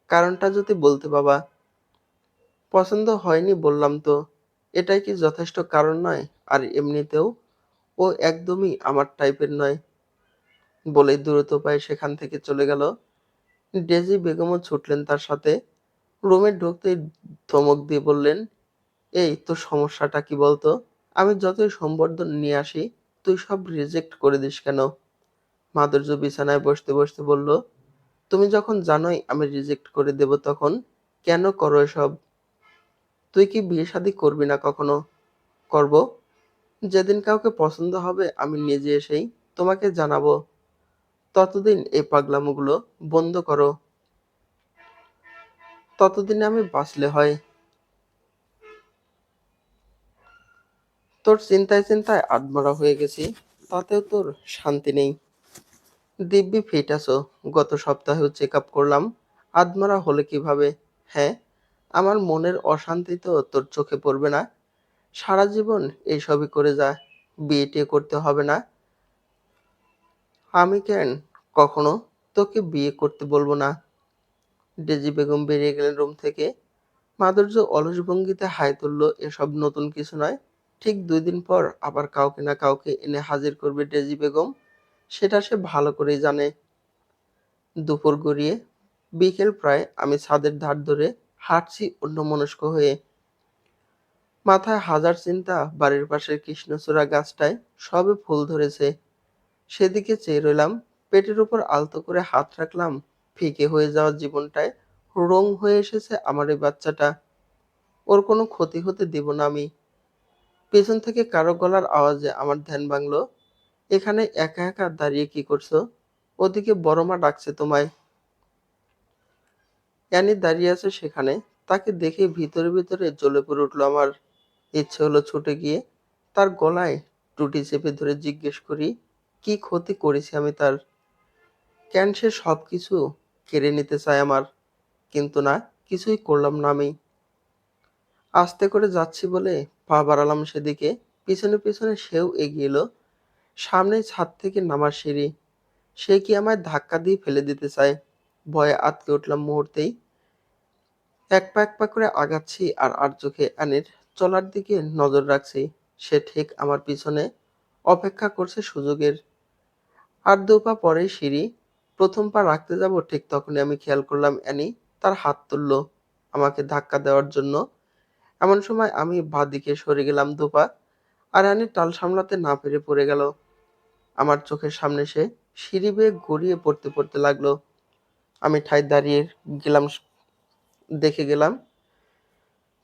কারণটা যদি বলতে বাবা। পছন্দ হয়নি বললাম তো, এটাই কি যথেষ্ট কারণ নয়? আর এমনিতেও ও একদমই আমার টাইপের নয়। বলেই দ্রুত পায়ে সেখান থেকে চলে গেল। ডেজি বেগমও ছুটলেন তার সাথে। রুমে ঢুকতেই ধমক দিয়ে বললেন, এই তোর সমস্যাটা কি বলতো? আমি যতই সম্বর্ধনা নিয়ে আসি তুই সব রিজেক্ট করে দিস কেন? মাধুর্য বিছানায় বসতে বসতে বলল, তুমি যখন জানোই আমি রিজেক্ট করে দেব তখন কেন করো এসব? তুই কি বিয়ে শাদী করবি না কখনো? করব। যেদিন কাউকে পছন্দ হবে আমি নিজে এসেই তোমাকে জানাবো। ততদিন এই পাগলামোগুলো বন্ধ করো। ততদিনে আমি বাঁচলে হয়। তোর চিন্তায় চিন্তায় আধমরা হয়ে গেছি, তাতেও তোর শান্তি নেই। দিব্যি ফিট আছো। গত সপ্তাহেও চেক আপ করলাম। আধমরা হলে কিভাবে? হ্যাঁ, আমার মনের অশান্তি তো তোর চোখে পড়বে না। সারা জীবন এইসবই করে যা, বিয়ে টিয়ে করতে হবে না। আমি কেন কখনো তোকে বিয়ে করতে বলবো না। ডেজি বেগম বেরিয়ে গেলেন রুম থেকে। মাধুর্য অলস ভঙ্গিতে হাই তুলল, এসব নতুন কিছু নয়। ঠিক 2 দিন পর আবার কাউকে না কাউকে এনে হাজির করবে ডেজি বেগম, সেটা সে ভালো করেই জানে। দুপুর গড়িয়ে বিকেল প্রায়, আমি ছাদের ধার ধরে হাঁটছি অন্যমনস্ক হয়ে। মাথায় হাজার চিন্তা। বাড়ির পাশের কৃষ্ণচূড়া গাছটায় সবে ফুল ধরেছে, সেদিকে চেয়ে রইলাম। পেটের উপর আলতো করে হাত রাখলাম। ফিকে হয়ে যাওয়া জীবনটায় রং হয়ে এসেছে আমার এই বাচ্চাটা। ওর কোনো ক্ষতি হতে দিব না আমি। পেছন থেকে কারো গলার আওয়াজে আমার ধ্যান ভাঙলো। এখানে একা একা দাঁড়িয়ে কি করছো? ওদিকে বড় মা ডাকছে তোমায়। অ্যানি দাঁড়িয়ে আছে সেখানে। তাকে দেখে ভিতরে ভিতরে জ্বলে পড়ে উঠলো আমার। ইচ্ছে হলো ছুটে গিয়ে তার গলায় টুটি চেপে ধরে জিজ্ঞেস করি, কি ক্ষতি করেছি আমি তার? কেন সে সবকিছু কেড়ে নিতে চায় আমার? কিন্তু না, কিছুই করলাম না আমি। আস্তে করে যাচ্ছি বলে পা বাড়ালাম সেদিকে। পিছনে পিছনে সেও এগিয়ে এলো। সামনেই ছাদ থেকে নামার সিঁড়ি। সে কি আমায় ধাক্কা দিয়ে ফেলে দিতে চায়? ভয়ে আঁতকে উঠলাম মুহূর্তেই। এক পা করে আগাচ্ছি আর আর চোখে অ্যানির চলার দিকে নজর রাখছি। সে ঠিক আমার পিছনে অপেক্ষা করছে সুযোগের। আর দু পা পরেই সিঁড়ি। প্রথম পা রাখতে যাব ঠিক তখনই আমি খেয়াল করলাম অ্যানি তার হাত তুলল আমাকে ধাক্কা দেওয়ার জন্য। এমন সময় আমি বাঁদিকে সরে গেলাম দুপা। আর অ্যানি টাল সামলাতে না পেরে পড়ে গেল। আমার চোখের সামনে সে সিঁড়ি বেয়ে গড়িয়ে পড়তে পড়তে লাগলো। আমি ঠায় দাঁড়িয়ে গেলাম, দেখে গেলাম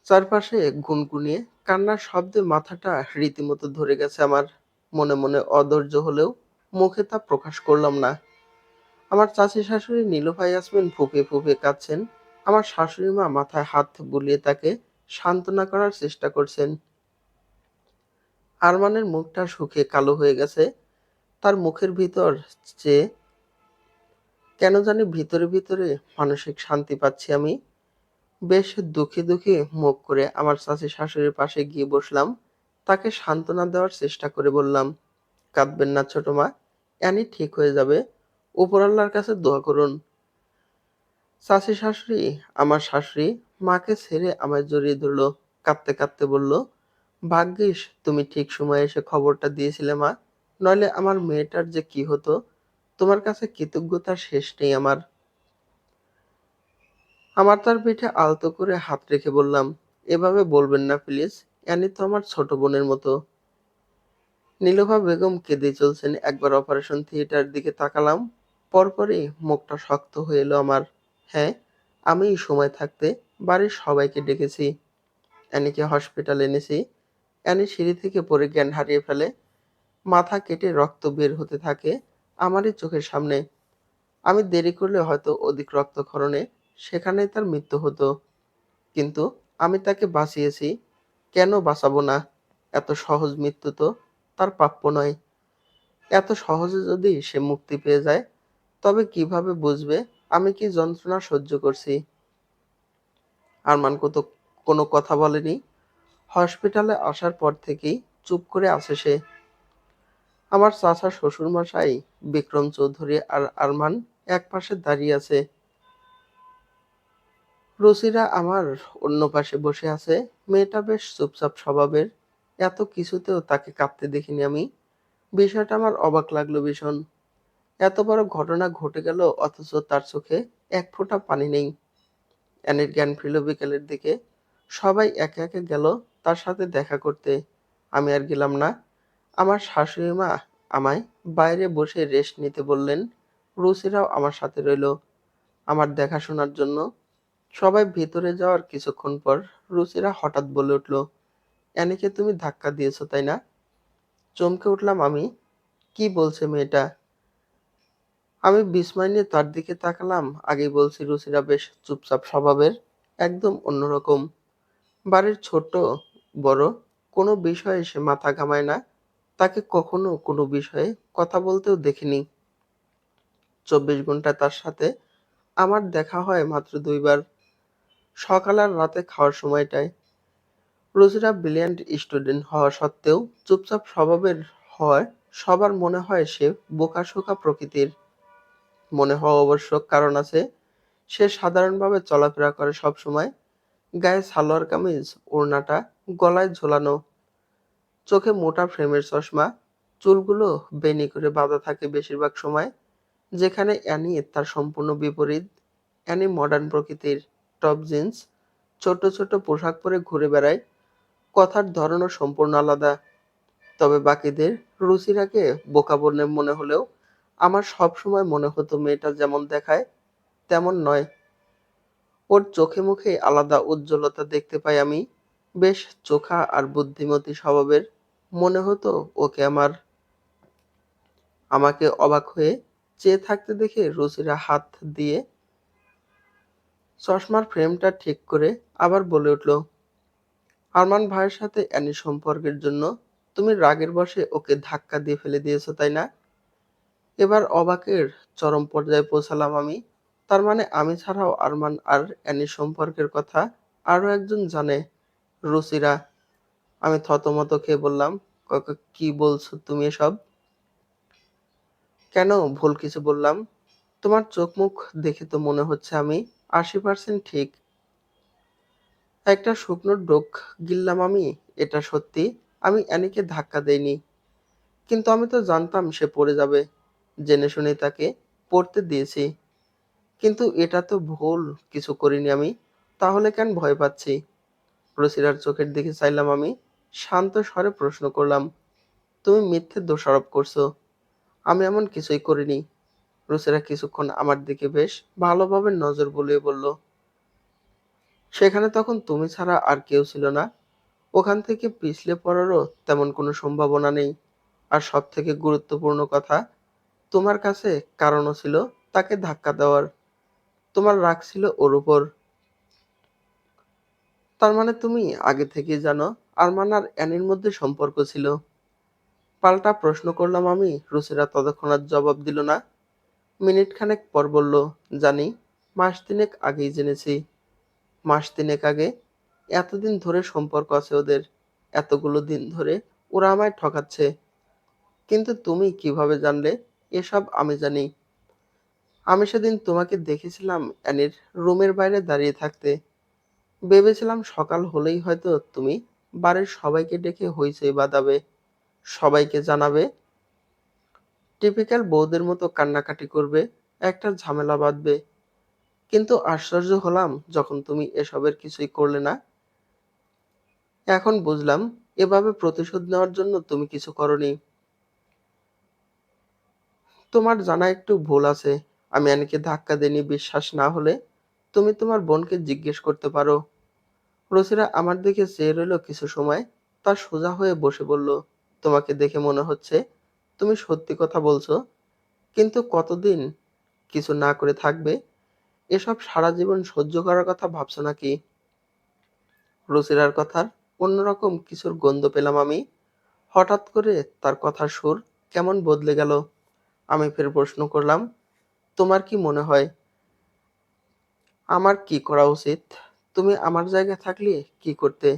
চারপাশে গুনগুনিয়ে কান্নার শব্দে মাথাটা রীতিমতো ধরে গেছে আমার। মনে মনে অধৈর্য হলেও মুখে তা প্রকাশ করলাম না। আমার চাচি শাশুড়ি নীলুফা ইয়াসমিন ফুঁপিয়ে ফুঁপিয়ে কাঁদছেন। আমার শাশুড়ি মা মাথায় হাত বুলিয়ে তাকে সান্ত্বনা করার চেষ্টা করছেন। আরমানের মুখটা শুকিয়ে কালো হয়ে গেছে। তার মুখের ভিতর চেয়ে কেন জানি ভিতরে ভিতরে মানসিক শান্তি পাচ্ছি আমি। বেশ দুঃখী দুঃখী মুখ করে আমার চাচি শাশুড়ির পাশে গিয়ে বসলাম। তাকে সান্ত্বনা দেওয়ার চেষ্টা করে বললাম, কাঁদবেন না ছোট মা, অ্যানি ঠিক হয়ে যাবে। উপরআল্লাহর কাছে দোয়া করুন। চাচি শাশুড়ি, আমার শাশুড়ি, মাকে ছেড়ে আমায় জড়িয়ে ধরল। কাঁদতে কাঁদতে বলল, ভাগ্যিস তুমি ঠিক সময়ে এসে খবরটা দিয়েছিলে মা, নইলে আমার মেয়েটার যে কি হতো। তোমার কাছে কৃতজ্ঞতার শেষ নেই আমার। আমার তার পিঠে আলতো করে হাত রেখে বললাম, এভাবে বলবেন না প্লিজ, অ্যানি তো আমার ছোট বোনের মতো। নীলুফা বেগম কেঁদেই চলছেন। একবার অপারেশন থিয়েটার দিকে তাকালাম। পরপরই মুখটা শক্ত হয়ে এলো আমার। হ্যাঁ, আমি সময় থাকতে বাড়ির সবাইকে ডেকেছি। অ্যানিকে হসপিটালে এনেছি। অ্যানি সিঁড়ি থেকে পড়ে জ্ঞান হারিয়ে ফেলে। মাথা কেটে রক্ত বের হতে থাকে আমারই চোখের সামনে। আমি দেরি করলে হয়তো অধিক রক্তক্ষরণে সেখানেই তার মৃত্যু হতো। কিন্তু আমি তাকে বাঁচিয়েছি। কেন বাঁচাবো না? এত সহজ মৃত্যু তো তার প্রাপ্য নয়। এত সহজে যদি সে মুক্তি পেয়ে যায়, তবে কিভাবে বুঝবে আমি কি যন্ত্রণা সহ্য করছি? আরমান কোনো কথা বলেনি। হসপিটালে আসার পর থেকেই চুপ করে আছে সে। আমার চাচা শ্বশুরমশাই বিক্রম চৌধুরী আর আরমান একপাশে দাঁড়িয়ে আছে। রুচিরা আমার অন্য পাশে বসে আছে। মেয়েটা বেশ চুপচাপ স্বভাবের। এত কিছুতেও তাকে কাঁদতে দেখিনি আমি। বিষয়টা আমার অবাক লাগলো ভীষণ। এত বড় ঘটনা ঘটে গেল অথচ তার চোখে এক ফোঁটা পানি নেই। অ্যানির জ্ঞান ফিরল বিকেলের দিকে। সবাই একে একে গেল তার সাথে দেখা করতে। আমি আর গেলাম না। আমার শাশুড়ি মা আমায় বাইরে বসে রেস্ট নিতে বললেন। রুচিরাও আমার সাথে রইল আমার দেখাশোনার জন্য। সবাই ভিতরে যাওয়ার কিছুক্ষণ পর রুচিরা হঠাৎ বলে উঠল, অ্যানিকে তুমি ধাক্কা দিয়েছো তাই না? চমকে উঠলাম আমি। কি বলছে মেয়েটা? আমি বিস্ময় নিয়ে তার দিকে তাকালাম। আগেই বলছি রুচিরা বেশ চুপচাপ স্বভাবের, একদম অন্যরকম। বাড়ির ছোট বড় কোনো বিষয়ে সে মাথা ঘামায় না। তাকে কখনো কোনো বিষয়ে কথা বলতেও দেখিনি। ২৪ ঘন্টায় তার সাথে আমার দেখা হয় মাত্র ২ বার, সকাল আর রাতে খাওয়ার সময়টায়। রুচিরা ব্রিলিয়ান্ট স্টুডেন্ট হওয়া সত্ত্বেও চুপচাপ স্বভাবের হওয়ায় সবার মনে হয় সে বোকাশোকা প্রকৃতির। মনে হওয়া অবশ্য কারণ আছে। সে সাধারণভাবে চলাফেরা করে সবসময়। গায়ে সালোয়ার কামিজ, ওড়নাটা গলায় ঝোলানো, চোখে মোটা ফ্রেমের চশমা, চুলগুলো বেণি করে বাঁধা থাকে বেশিরভাগ সময়। যেখানে অ্যানি তার সম্পূর্ণ বিপরীত। অ্যানি মডার্ন প্রকৃতির, টপ জিন্স, ছোট ছোট পোশাক পরে ঘুরে বেড়ায়, কথার ধরনও সম্পূর্ণ আলাদা। তবে বাকিদের রুচিরাকে বোকা বলে মনে হলেও আমার সবসময় মনে হতো মেয়েটা যেমন দেখায় তেমন নয়। ওর চোখে মুখে আলাদা উজ্জ্বলতা দেখতে পাই আমি। বেশ চোখা আর বুদ্ধিমতী স্বভাবের। মনে হতো ওকে আমাকে অবাক হয়ে চেয়ে থাকতে দেখে রুচিরা হাত দিয়ে চশমার ফ্রেমটা ঠিক করে আবার বলে উঠল, আরমান ভাইয়ের সাথে অ্যানির সম্পর্কের জন্য তুমি রাগের বশে ওকে ধাক্কা দিয়ে ফেলে দিয়েছো, তাই না? এবার অবাকের চরম পর্যায়ে পৌঁছালাম আমি। তার মানে আমি ছাড়াও আরমান আর অ্যানির সম্পর্কের কথা আরো একজন জানে, রুচিরা। আমি থতমত খেয়ে বললাম, কি বলছো তুমি এসব? কেন ভুল কিছু বললাম? তোমার চোখ মুখ দেখে তো মনে হচ্ছে আমি 80% ঠিক। একটা শুকনো ডোক গিললাম আমি। এটা সত্যি, আমি অ্যানিকে ধাক্কা দেইনি। কিন্তু আমি তো জানতাম সে পড়ে যাবে। জেনে শুনেই তাকে পড়তে দিয়েছি। কিন্তু এটা তো ভুল কিছু করিনি আমি। তাহলে কেন ভয় পাচ্ছি? রুচিরার চোখের দিকে চাইলাম আমি। শান্ত স্বরে প্রশ্ন করলাম, তুমি মিথ্যে দোষারোপ করছো। আমি এমন কিছুই করিনি। রুচিরা কিছুক্ষণ আমার দিকে বেশ ভালোভাবে নজর বুলিয়ে বলল, সেখানে তখন তুমি ছাড়া আর কেউ ছিল না। ওখান থেকে পিছলে পড়ারও তেমন কোনো সম্ভাবনা নেই। আর সবথেকে গুরুত্বপূর্ণ কথা, তোমার কাছে কারণও ছিল তাকে ধাক্কা দেওয়ার। তোমার রাগ ছিল ওর উপর। তার মানে তুমি আগে থেকেই জানো আরমান আর অ্যানির মধ্যে সম্পর্ক ছিল? পাল্টা প্রশ্ন করলাম আমি। রুচিরা ততক্ষণ আর জবাব দিল না। মিনিট খানেক পর বলল, জানি। মাস তিনেক আগেই জেনেছি। মাস তিনেক আগে? এতদিন ধরে সম্পর্ক আছে ওদের। এতগুলো দিন ধরে ওরা আমায় ঠকাচ্ছে। কিন্তু তুমি কিভাবে জানলে? এসব আমি জানি। আমি সেদিন তোমাকে দেখেছিলাম অ্যানির রুমের বাইরে দাঁড়িয়ে থাকতে। ভেবেছিলাম সকাল হলেই হয়তো তুমি বাড়ির সবাইকে ডেকে হইচই বাঁধাবে, সবাইকে জানাবে, টিপিক্যাল বউদের মতো কান্নাকাটি করবে, একটা ঝামেলা বাঁধবে। কিন্তু আশ্চর্য হলাম যখন তুমি এসবের কিছুই করলে না। এখন বুঝলাম এভাবে প্রতিশোধ নেওয়ার জন্য তুমি কিছু করনি। তোমার জানা একটু ভুল আছে। আমি অ্যানিকে ধাক্কা দেইনি বিশ্বাস না হলে তুমি তোমার বোনকে জিজ্ঞেস করতে পারো। রুচিরা আমার দিকে চেয়ে রইল কিছু সময়। তার সোজা হয়ে বসে বলল, তোমাকে দেখে মনে হচ্ছে তুমি সত্যি কথা বলছো। কিন্তু কতদিন কিছু না করে থাকবে? এসব সারা জীবন সহ্য করার কথা ভাবছো নাকি? রুচিরার কথার অন্যরকম কিছুর গন্ধ পেলাম আমি। হঠাৎ করে তার কথার সুর কেমন বদলে গেল। আমি ফের প্রশ্ন করলাম, তোমার কি মনে হয় আমার কি করা উচিত? তুমি আমার জায়গায় থাকলে কি করতে?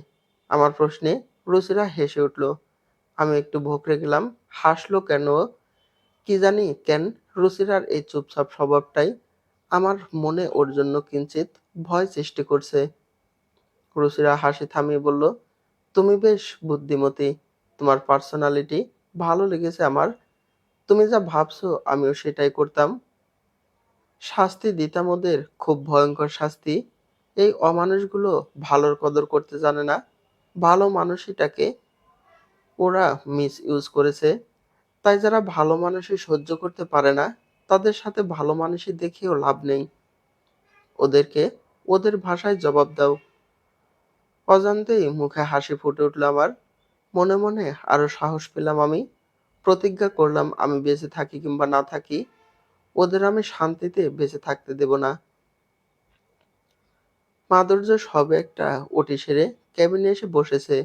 আমার প্রশ্নে রুচিরা হেসে উঠল। আমি একটু ভোঁকড়ে গেলাম। হাসলো কেন ও? কি জানি কেন রুচিরার এই চুপচাপ স্বভাবটাই আমার মনে ওর জন্য কিঞ্চিত ভয় সৃষ্টি করছে। রুচিরা হাসি থামিয়ে বলল, তুমি বেশ বুদ্ধিমতী। তোমার পার্সোনালিটি ভালো লেগেছে আমার। তুমি যা ভাবছো আমিও সেটাই করতাম। শাস্তি দিতাম ওদের, খুব ভয়ঙ্কর শাস্তি। এই অমানুষগুলো ভালোর কদর করতে জানে না। ভালো মানুষটাকে ওরা মিস ইউজ করেছে। তাই যারা ভালো মানুষই সহ্য করতে পারে না তাদের সাথে ভালো মানুষই দেখিয়েও লাভ নেই। ওদেরকে ওদের ভাষায় জবাব দাও। অজান্তেই মুখে হাসি ফুটে উঠল আমার। মনে মনে আরো সাহস পেলাম আমি। প্রতিজ্ঞা করলাম আমি বেঁচে থাকি কিংবা না থাকি ওদের আমি শান্তিতে বেঁচে থাকতে দেব না। মাধুর্য সবে একটা ওটি সেরে কেবিনে এসে বসেছে।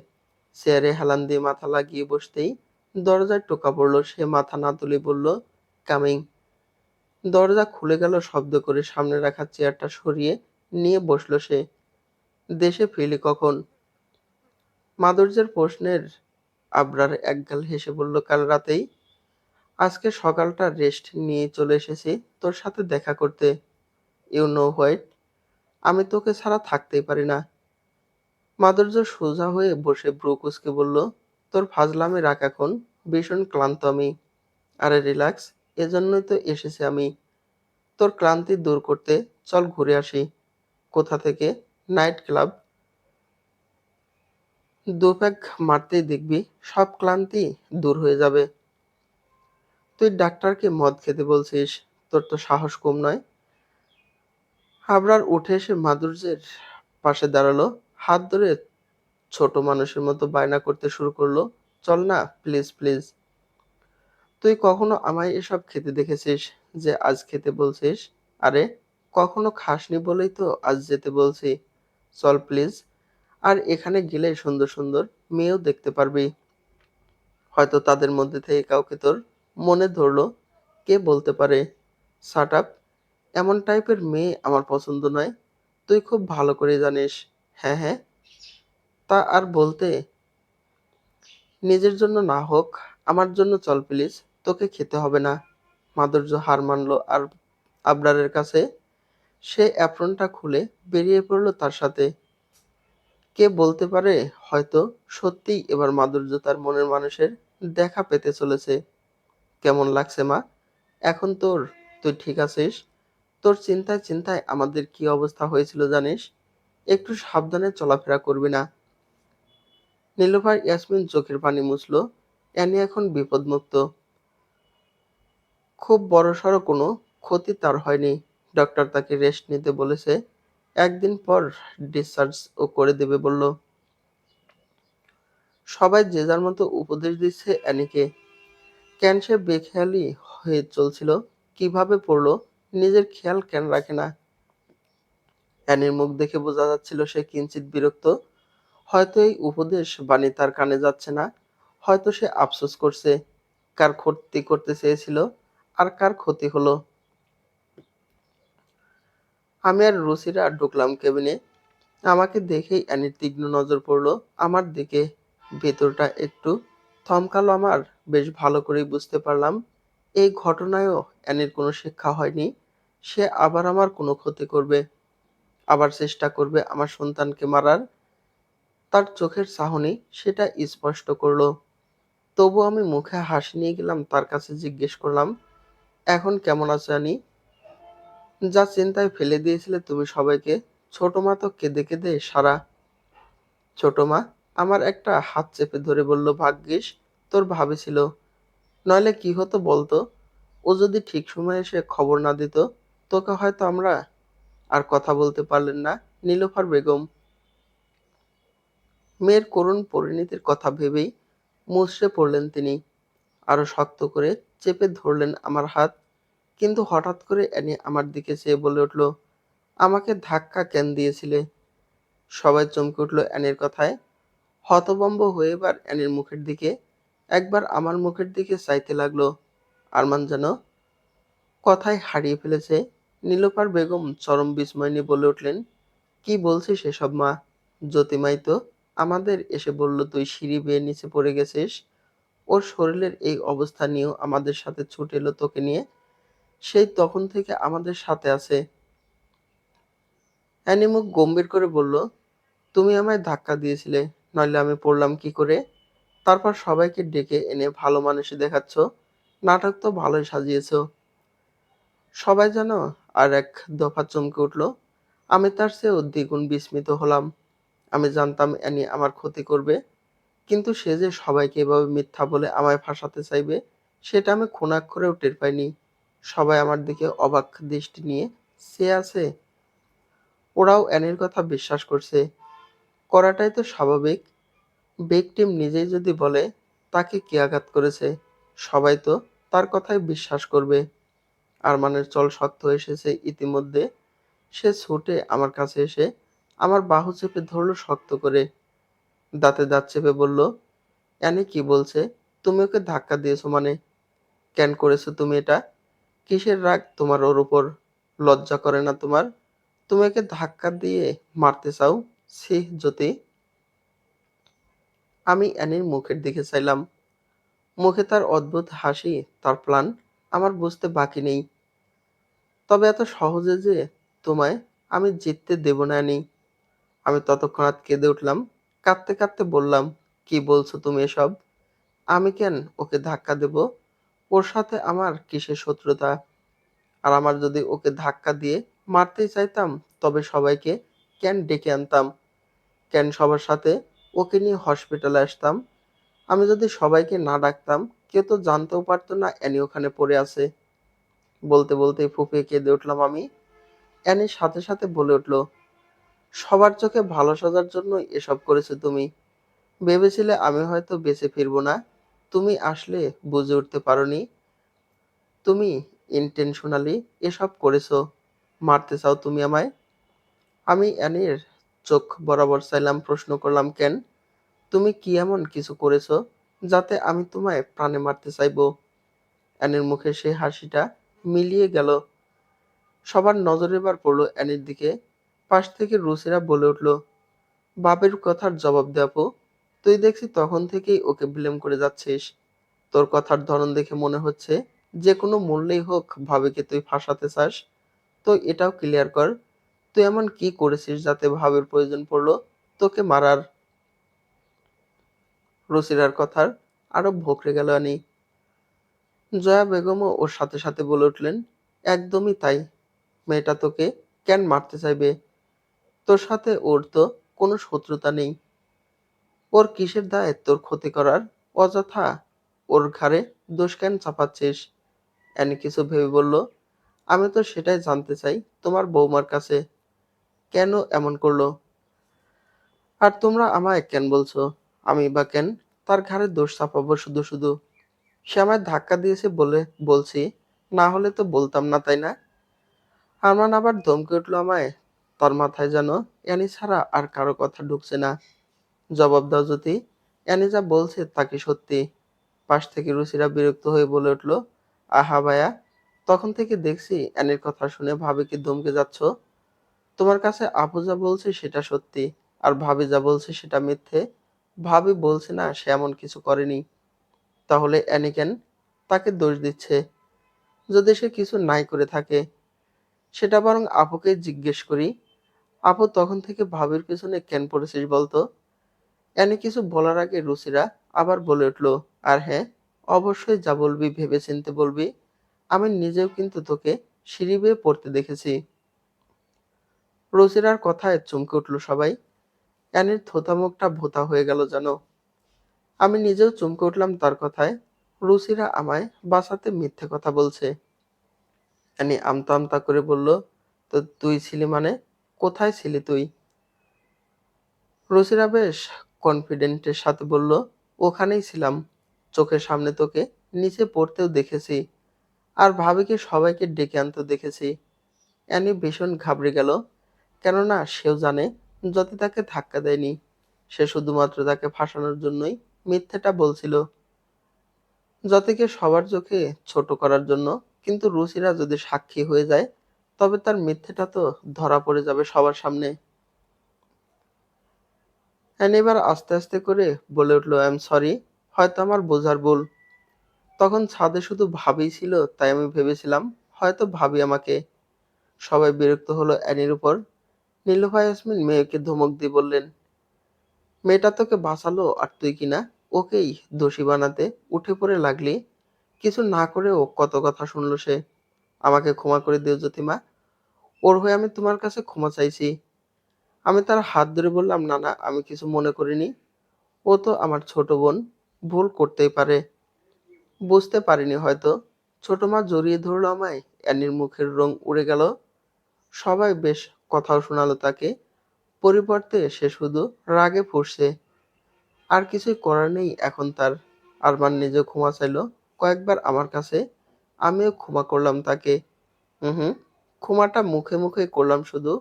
চেয়ারে হেলান দিয়ে মাথা লাগিয়ে বসতেই দরজায় টোকা পড়ল। সে মাথা না তুলে বলল, কামিং। দরজা খুলে গেল শব্দ করে। সামনে রাখা চেয়ারটা সরিয়ে নিয়ে বসল সে। দেশে ফিরলি কখন? মাধুর্যের প্রশ্নের আবরার একগাল হেসে বলল, কাল রাতেই। আজকে সকালটা রেস্ট নিয়ে চলে এসেছি তোর সাথে দেখা করতে। ইউ নো হোয়াট, আমি তোকে ছাড়া থাকতেই পারি না। মাধুর্য সোজা হয়ে বসে ভ্রু কুঁচকে বলল, তোর ফাজলামি রাখ এখন। ভীষণ ক্লান্ত আমি। আরে রিল্যাক্স, এজন্যই তো এসেছি আমি, তোর ক্লান্তি দূর করতে। চল ঘুরে আসি। কোথা থেকে? Night club. দু প্যাক মারতেই দেখবি সব ক্লান্তি দূর হয়ে যাবে। তুই ডাক্তারকে মদ খেতে বলছিস, তোর তো সাহস কম নয়। আবরার উঠে এসে মাধুর্যের পাশে দাঁড়ালো, হাত ধরে ছোট মানুষের মতো বায়না করতে শুরু করলো, চল না প্লিজ প্লিজ। তুই কখনো আমায় এসব খেতে দেখেছিস যে আজ খেতে বলছিস? আরে কখনো খাসনি বলেই তো আজ যেতে বলছি। চল প্লিজ। আর এখানে গেলে সুন্দর সুন্দর মেয়েও দেখতে পারবি। হয়তো তাদের মধ্যে থেকে কাউকে তোর মনে ধরলো। কে বলতে পারে? Shut up. এমন টাইপের মেয়ে আমার পছন্দ নয়, তুই খুব ভালো করে জানিস। হ্যাঁ হ্যাঁ, তা আর বলতে। নিজের জন্য না হোক, আমার জন্য চল প্লিজ। তোকে খেতে হবে না। মাধুর্য হার মানলো আর আবরারের কাছে সে অ্যাপ্রনটা খুলে বেরিয়ে পড়লো তার সাথে। কে বলতে পারে, হয়তো সত্যিই এবার মাধুর্য তার মনের মানুষের দেখা পেতে চলেছে। কেমন লাগছে মা এখন তোর? তুই ঠিক আছিস? তোর চিন্তায় চিন্তায় আমাদের কি অবস্থা হয়েছিল জানিস? একটু সাবধানে চলাফেরা করবি না। নীলুফার ইয়াসমিন চোখের পানি মুছলো। অ্যানি এখন বিপদমুক্ত। খুব বড়সড় কোনো ক্ষতি তার হয়নি। ডক্টর তাকে রেস্ট নিতে বলেছে। একদিন পর ডিসচার্জও করে দেবে বলল। সবাই যে যার মতো উপদেশ দিচ্ছে অ্যানিকে। কেন সে বেখেয়ালি হয়ে চলছিল? কিভাবে পড়লো? নিজের খেয়াল কেন রাখে না? অ্যানির মুখ দেখে বোঝা যাচ্ছিল সে কিঞ্চিৎ বিরক্ত। হয়তো এই উপদেশ বাণী তার কানে যাচ্ছে না। হয়তো সে আফসোস করছে, কার ক্ষতি করতে চেয়েছিল আর কার ক্ষতি হলো। আমি আর রুচিরা ঢুকলাম কেবিনে। আমাকে দেখেই অ্যানির তীক্ষ্ণ নজর পড়লো আমার দিকে। ভেতরটা একটু থমকালো আমার। বেশ ভালো করেই বুঝতে পারলাম এই ঘটনায়ও অ্যানির কোনো শিক্ষা হয়নি। সে আবার আমার কোনো ক্ষতি করবে, আবার চেষ্টা করবে আমার সন্তানকে মারার। তার চোখের চাহনি সেটা স্পষ্ট করলো। তবু আমি মুখে হাসি নিয়ে গেলাম তার কাছে, জিজ্ঞেস করলাম, এখন কেমন আছো অ্যানি? যা চিন্তায় ফেলে দিয়েছিলে তুমি সবাইকে। ছোট মা তো কেঁদে কেঁদে সারা। ছোট মা আমার একটা হাত চেপে ধরে বলল, ভাগ্যিস তোর ভাবি ছিল, নইলে কি হতো বলতো? ও যদি ঠিক সময়ে এসে খবর না দিত, তোকে হয়তো আমরা। আর কথা বলতে পারলেন না নীলুফার বেগম। মেয়ের করুণ পরিণতির কথা ভেবেই মুচড়ে পড়লেন তিনি। আরো শক্ত করে চেপে ধরলেন আমার হাত। কিন্তু হঠাৎ করে অ্যানি আমার দিকে চেয়ে বলে উঠল, আমাকে ধাক্কা কেন দিয়েছিলে? সবাই চমকে উঠল অ্যানির কথায়। হতভম্ব হয়ে এবার অ্যানির মুখের দিকে, একবার আমার মুখের দিকে চাইতে লাগলো। আরমান যেন কথায় হারিয়ে ফেলেছে। নীলুফার বেগম চরম বিস্ময় নিয়ে বলে উঠলেন, কি বলছিস এসব মা? জ্যোতিমাই তো আমাদের এসে বলল তুই সিঁড়ি বেয়ে নিচে পড়ে গেছিস। ওর শরীরের এই অবস্থা নিয়েও আমাদের সাথে ছুটে এলো তোকে নিয়ে। সেই তখন থেকে আমাদের সাথে আছে। অ্যানি মুখ গম্ভীর করে বলল, তুমি আমায় ধাক্কা দিয়েছিলে, নইলে আমি পড়লাম কি করে? তারপর সবাইকে ডেকে এনে ভালো মানুষই দেখাচ্ছ। নাটক তো ভালোই সাজিয়েছ। সবাই যেন আর এক দফা চমকে উঠল। আমি তার চেয়েও দ্বিগুণ বিস্মিত হলাম। আমি জানতাম অ্যানি আমার ক্ষতি করবে, কিন্তু সে যে সবাইকে এভাবে মিথ্যা বলে আমায় ফাঁসাতে চাইবে, সেটা আমি ঘুণাক্ষরেও টের পাইনি। সবাই আমার দিকে অবাক দৃষ্টি নিয়ে চেয়ে আছে। ওরাও অ্যানির কথা বিশ্বাস করছে। করাটাই তো স্বাভাবিক। ভিকটিম নিজেই যদি বলে তাকে কে আঘাত করেছে, সবাই তো তার কথাই বিশ্বাস করবে। আরমানের চল শক্ত হয়ে এসেছে ইতিমধ্যে। সে ছুটে আমার কাছে এসে আমার বাহু চেপে ধরল শক্ত করে। দাঁতে দাঁত চেপে বলল, অ্যানি কি বলছে? তুমি ওকে ধাক্কা দিয়েছো মানে? কেন করেছো তুমি এটা? কিসের রাগ তোমার ওর উপর? লজ্জা করে না তোমার? তুমি ওকে ধাক্কা দিয়ে মারতে চাও? ছি জ্যোতি। আমি অ্যানির মুখের দিকে চাইলাম। মুখে তার অদ্ভুত হাসি, তার প্ল্যান আমার বুঝতে বাকি নেই। তবে এত সহজে যে তোমায় আমি জিততে দেব না অ্যানি। আমি তৎক্ষণাৎ কেঁদে উঠলাম। কাঁদতে কাঁদতে বললাম, কি বলছো তুমি এসব? আমি কেন ওকে ধাক্কা দেব? ওর সাথে আমার কিসের শত্রুতা? আর আমার যদি ওকে ধাক্কা দিয়ে মারতেই চাইতাম, তবে সবাইকে কেন ডেকে আনতাম? কেন সবার সাথে ওকে নিয়ে হসপিটালে আসতাম। আমি যদি সবাইকে না ডাকতাম, কেউ তো জানতেও পারতো না অ্যানি ওখানে পড়ে আছে। বলতে বলতেই ফুঁপিয়ে কেঁদে উঠলাম আমি। অ্যানির সাথে সাথে বলে উঠল, সবার চোখে ভালো সাজার জন্য এসব করেছো তুমি। ভেবেছিলে আমি হয়তো বেঁচে ফিরবো না। তুমি আসলে বুঝে উঠতে পারোনি। তুমি ইন্টেনশনালি এসব করেছো। মারতে চাও তুমি আমায়? আমি অ্যানির চোখ বরাবর চাইলাম, প্রশ্ন করলাম, কেন? তুমি কি এমন কিছু করেছো যাতে আমি তোমায় প্রাণে মারতে চাইবো? অ্যানির মুখে সেই হাসিটা মিলিয়ে গেল। সবার নজর এবার পড়লো অ্যানির দিকে। পাশ থেকে রুচিরা বলে উঠল, বাপের কথার জবাব দে আপু। তুই দেখছি তখন থেকেই ওকে ব্লেম করে যাচ্ছিস। তোর কথার ধরন দেখে মনে হচ্ছে যে কোনো মূল্যেই হোক ভাবিকে তুই ফাঁসাতে চাস। তো এটাও ক্লিয়ার কর, তুই এমন কি করেছিস যাতে ভাবের প্রয়োজন পড়লো তোকে মারার? রুচিরার কথার আরো ভোঁকড়ে গেল আনি। জয়া বেগমও ওর সাথে সাথে বলে উঠলেন, একদমই তাই। মেয়েটা তোকে কেন মারতে চাইবে? তোর সাথে ওর তো কোনো শত্রুতা নেই। ওর কিসের দায় তোর ক্ষতি করার? অযথা ওর ঘাড়ে দোষ কেন চাপাচ্ছিস? অ্যানি কিছু ভেবে বলল, আমি তো সেটাই জানতে চাই তোমার বৌমার কাছে, কেন এমন করলো? আর তোমরা আমায় কেন বলছো? আমি বা কেন তার ঘাড়ে দোষ চাপাবো শুধু শুধু? সে আমায় ধাক্কা দিয়েছে বলে বলছি, না হলে তো বলতাম না, তাই না? আরমান আবার ধমকে উঠলো আমায়। তার মাথায় যেন অ্যানি ছাড়া আর কারো কথা ঢুকছে না। জবাব দাও জ্যোতি, অ্যানি যা বলছে তা কি সত্যি? পাশ থেকে রুচিরা বিরক্ত হয়ে বলে উঠল, আহা ভাইয়া, তখন থেকে দেখছি অ্যানির কথা শুনে ভাবিকে ধমকে যাচ্ছ। তোমার কাছে আপু যা বলছে সেটা সত্যি, আর ভাবি যা বলছে সেটা মিথ্যে। ভাবি বলছে না সে এমন কিছু করেনি, তাহলে অ্যানি কেন তাকে দোষ দিচ্ছে? যদি সে কিছু নাই করে থাকে, সেটা বরং আপুকে জিজ্ঞেস করি। আপু তখন থেকে ভাবির পেছনে কেন পড়েছিস বলতো? অ্যানি কিছু বলার আগে রুচিরা আবার বলে উঠল, আর হ্যাঁ, অবশ্যই যা বলবি ভেবেচিন্তে বলবি। আমি নিজেও কিন্তু তোকে সিঁড়ি বেয়ে পড়তে দেখেছি। রুচিরার কথায় চমকে উঠল সবাই। অ্যানির থোঁতা মুখটা ভোঁতা হয়ে গেল যেন। আমি নিজেও চমকে উঠলাম তার কথায়। রুচিরা আমায় বাঁচাতে মিথ্যে কথা বলছে। অ্যানি আমতা আমতা করে বলল, তো তুই ছিলি মানে? কোথায় ছিলি তুই? রুচিরা বেশ কনফিডেন্টের সাথে বলল, ওখানেই ছিলাম। চোখের সামনে তোকে নিচে পড়তেও দেখেছি, আর ভাবিকে সবাইকে ডেকে আনতেও দেখেছি। অ্যানি ভীষণ ঘাবড়ে গেল, কেননা সেও জানে যতি তাকে ধাক্কা দেয়নি। সে শুধুমাত্র তাকে ফাঁসানোর জন্যই মিথ্যেটা বলছিল, যতিকে সবার চোখে ছোট করার জন্য। কিন্তু রুচিরা যদি সাক্ষী হয়ে যায়, তবে তার মিথ্যেটা তো ধরা পড়ে যাবে সবার সামনে। অ্যানি এবার আস্তে আস্তে করে বলে উঠল, আই এম সরি, হয়তো আমার বোঝার ভুল। তখন ছাদে শুধু ভাবিই ছিল, তাই আমি ভেবেছিলাম হয়তো ভাবি আমাকে। সবাই বিরক্ত হলো অ্যানির উপর। নীলুফা ইয়াসমিন মেয়েকে ধমক দিয়ে বললেন, মেয়েটা তোকে বাঁচালো আর তুই কিনা ওকেই দোষী বানাতে উঠে পড়ে লাগলি। কিছু না করেও কত কথা শুনলো সে। আমাকে ক্ষমা করে দিও জ্যোতিমা, ওর হয়ে আমি তোমার কাছে ক্ষমা চাইছি। আমি তার হাত ধরে বললাম, না না, আমি কিছু মনে করিনি। ও তো আমার ছোট বোন, ভুল করতেই পারে। বুঝতে পারিনি হয়তো। ছোট মা জড়িয়ে ধরলো আমায়। অ্যানির মুখের রং উড়ে গেল। সবাই বেশ কথাও শোনালো তাকে। পরিবর্তে সে শুধু রাগে ফুঁসছে। আর কিছুই করার নেই এখন তার। আরমান নিজেও ক্ষমা চাইলো কয়েকবার আমার কাছে। আমিও ক্ষমা করলাম তাকে। হুম, ক্ষমাটা মুখে মুখে করলাম শুধু।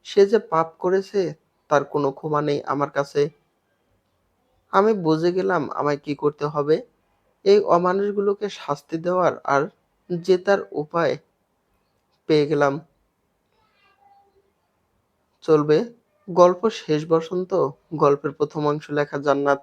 সে যে পাপ করেছে তার কোনো ক্ষমা নেই আমার কাছে। আমি বুঝে গেলাম আমায় কি করতে হবে, এই অমানুষগুলোকে শাস্তি দেওয়ার আর জেতার উপায় পেয়ে গেলাম। চলবে গল্প শেষ বসন্ত, গল্পের প্রথম অংশ লেখা জান্নাত।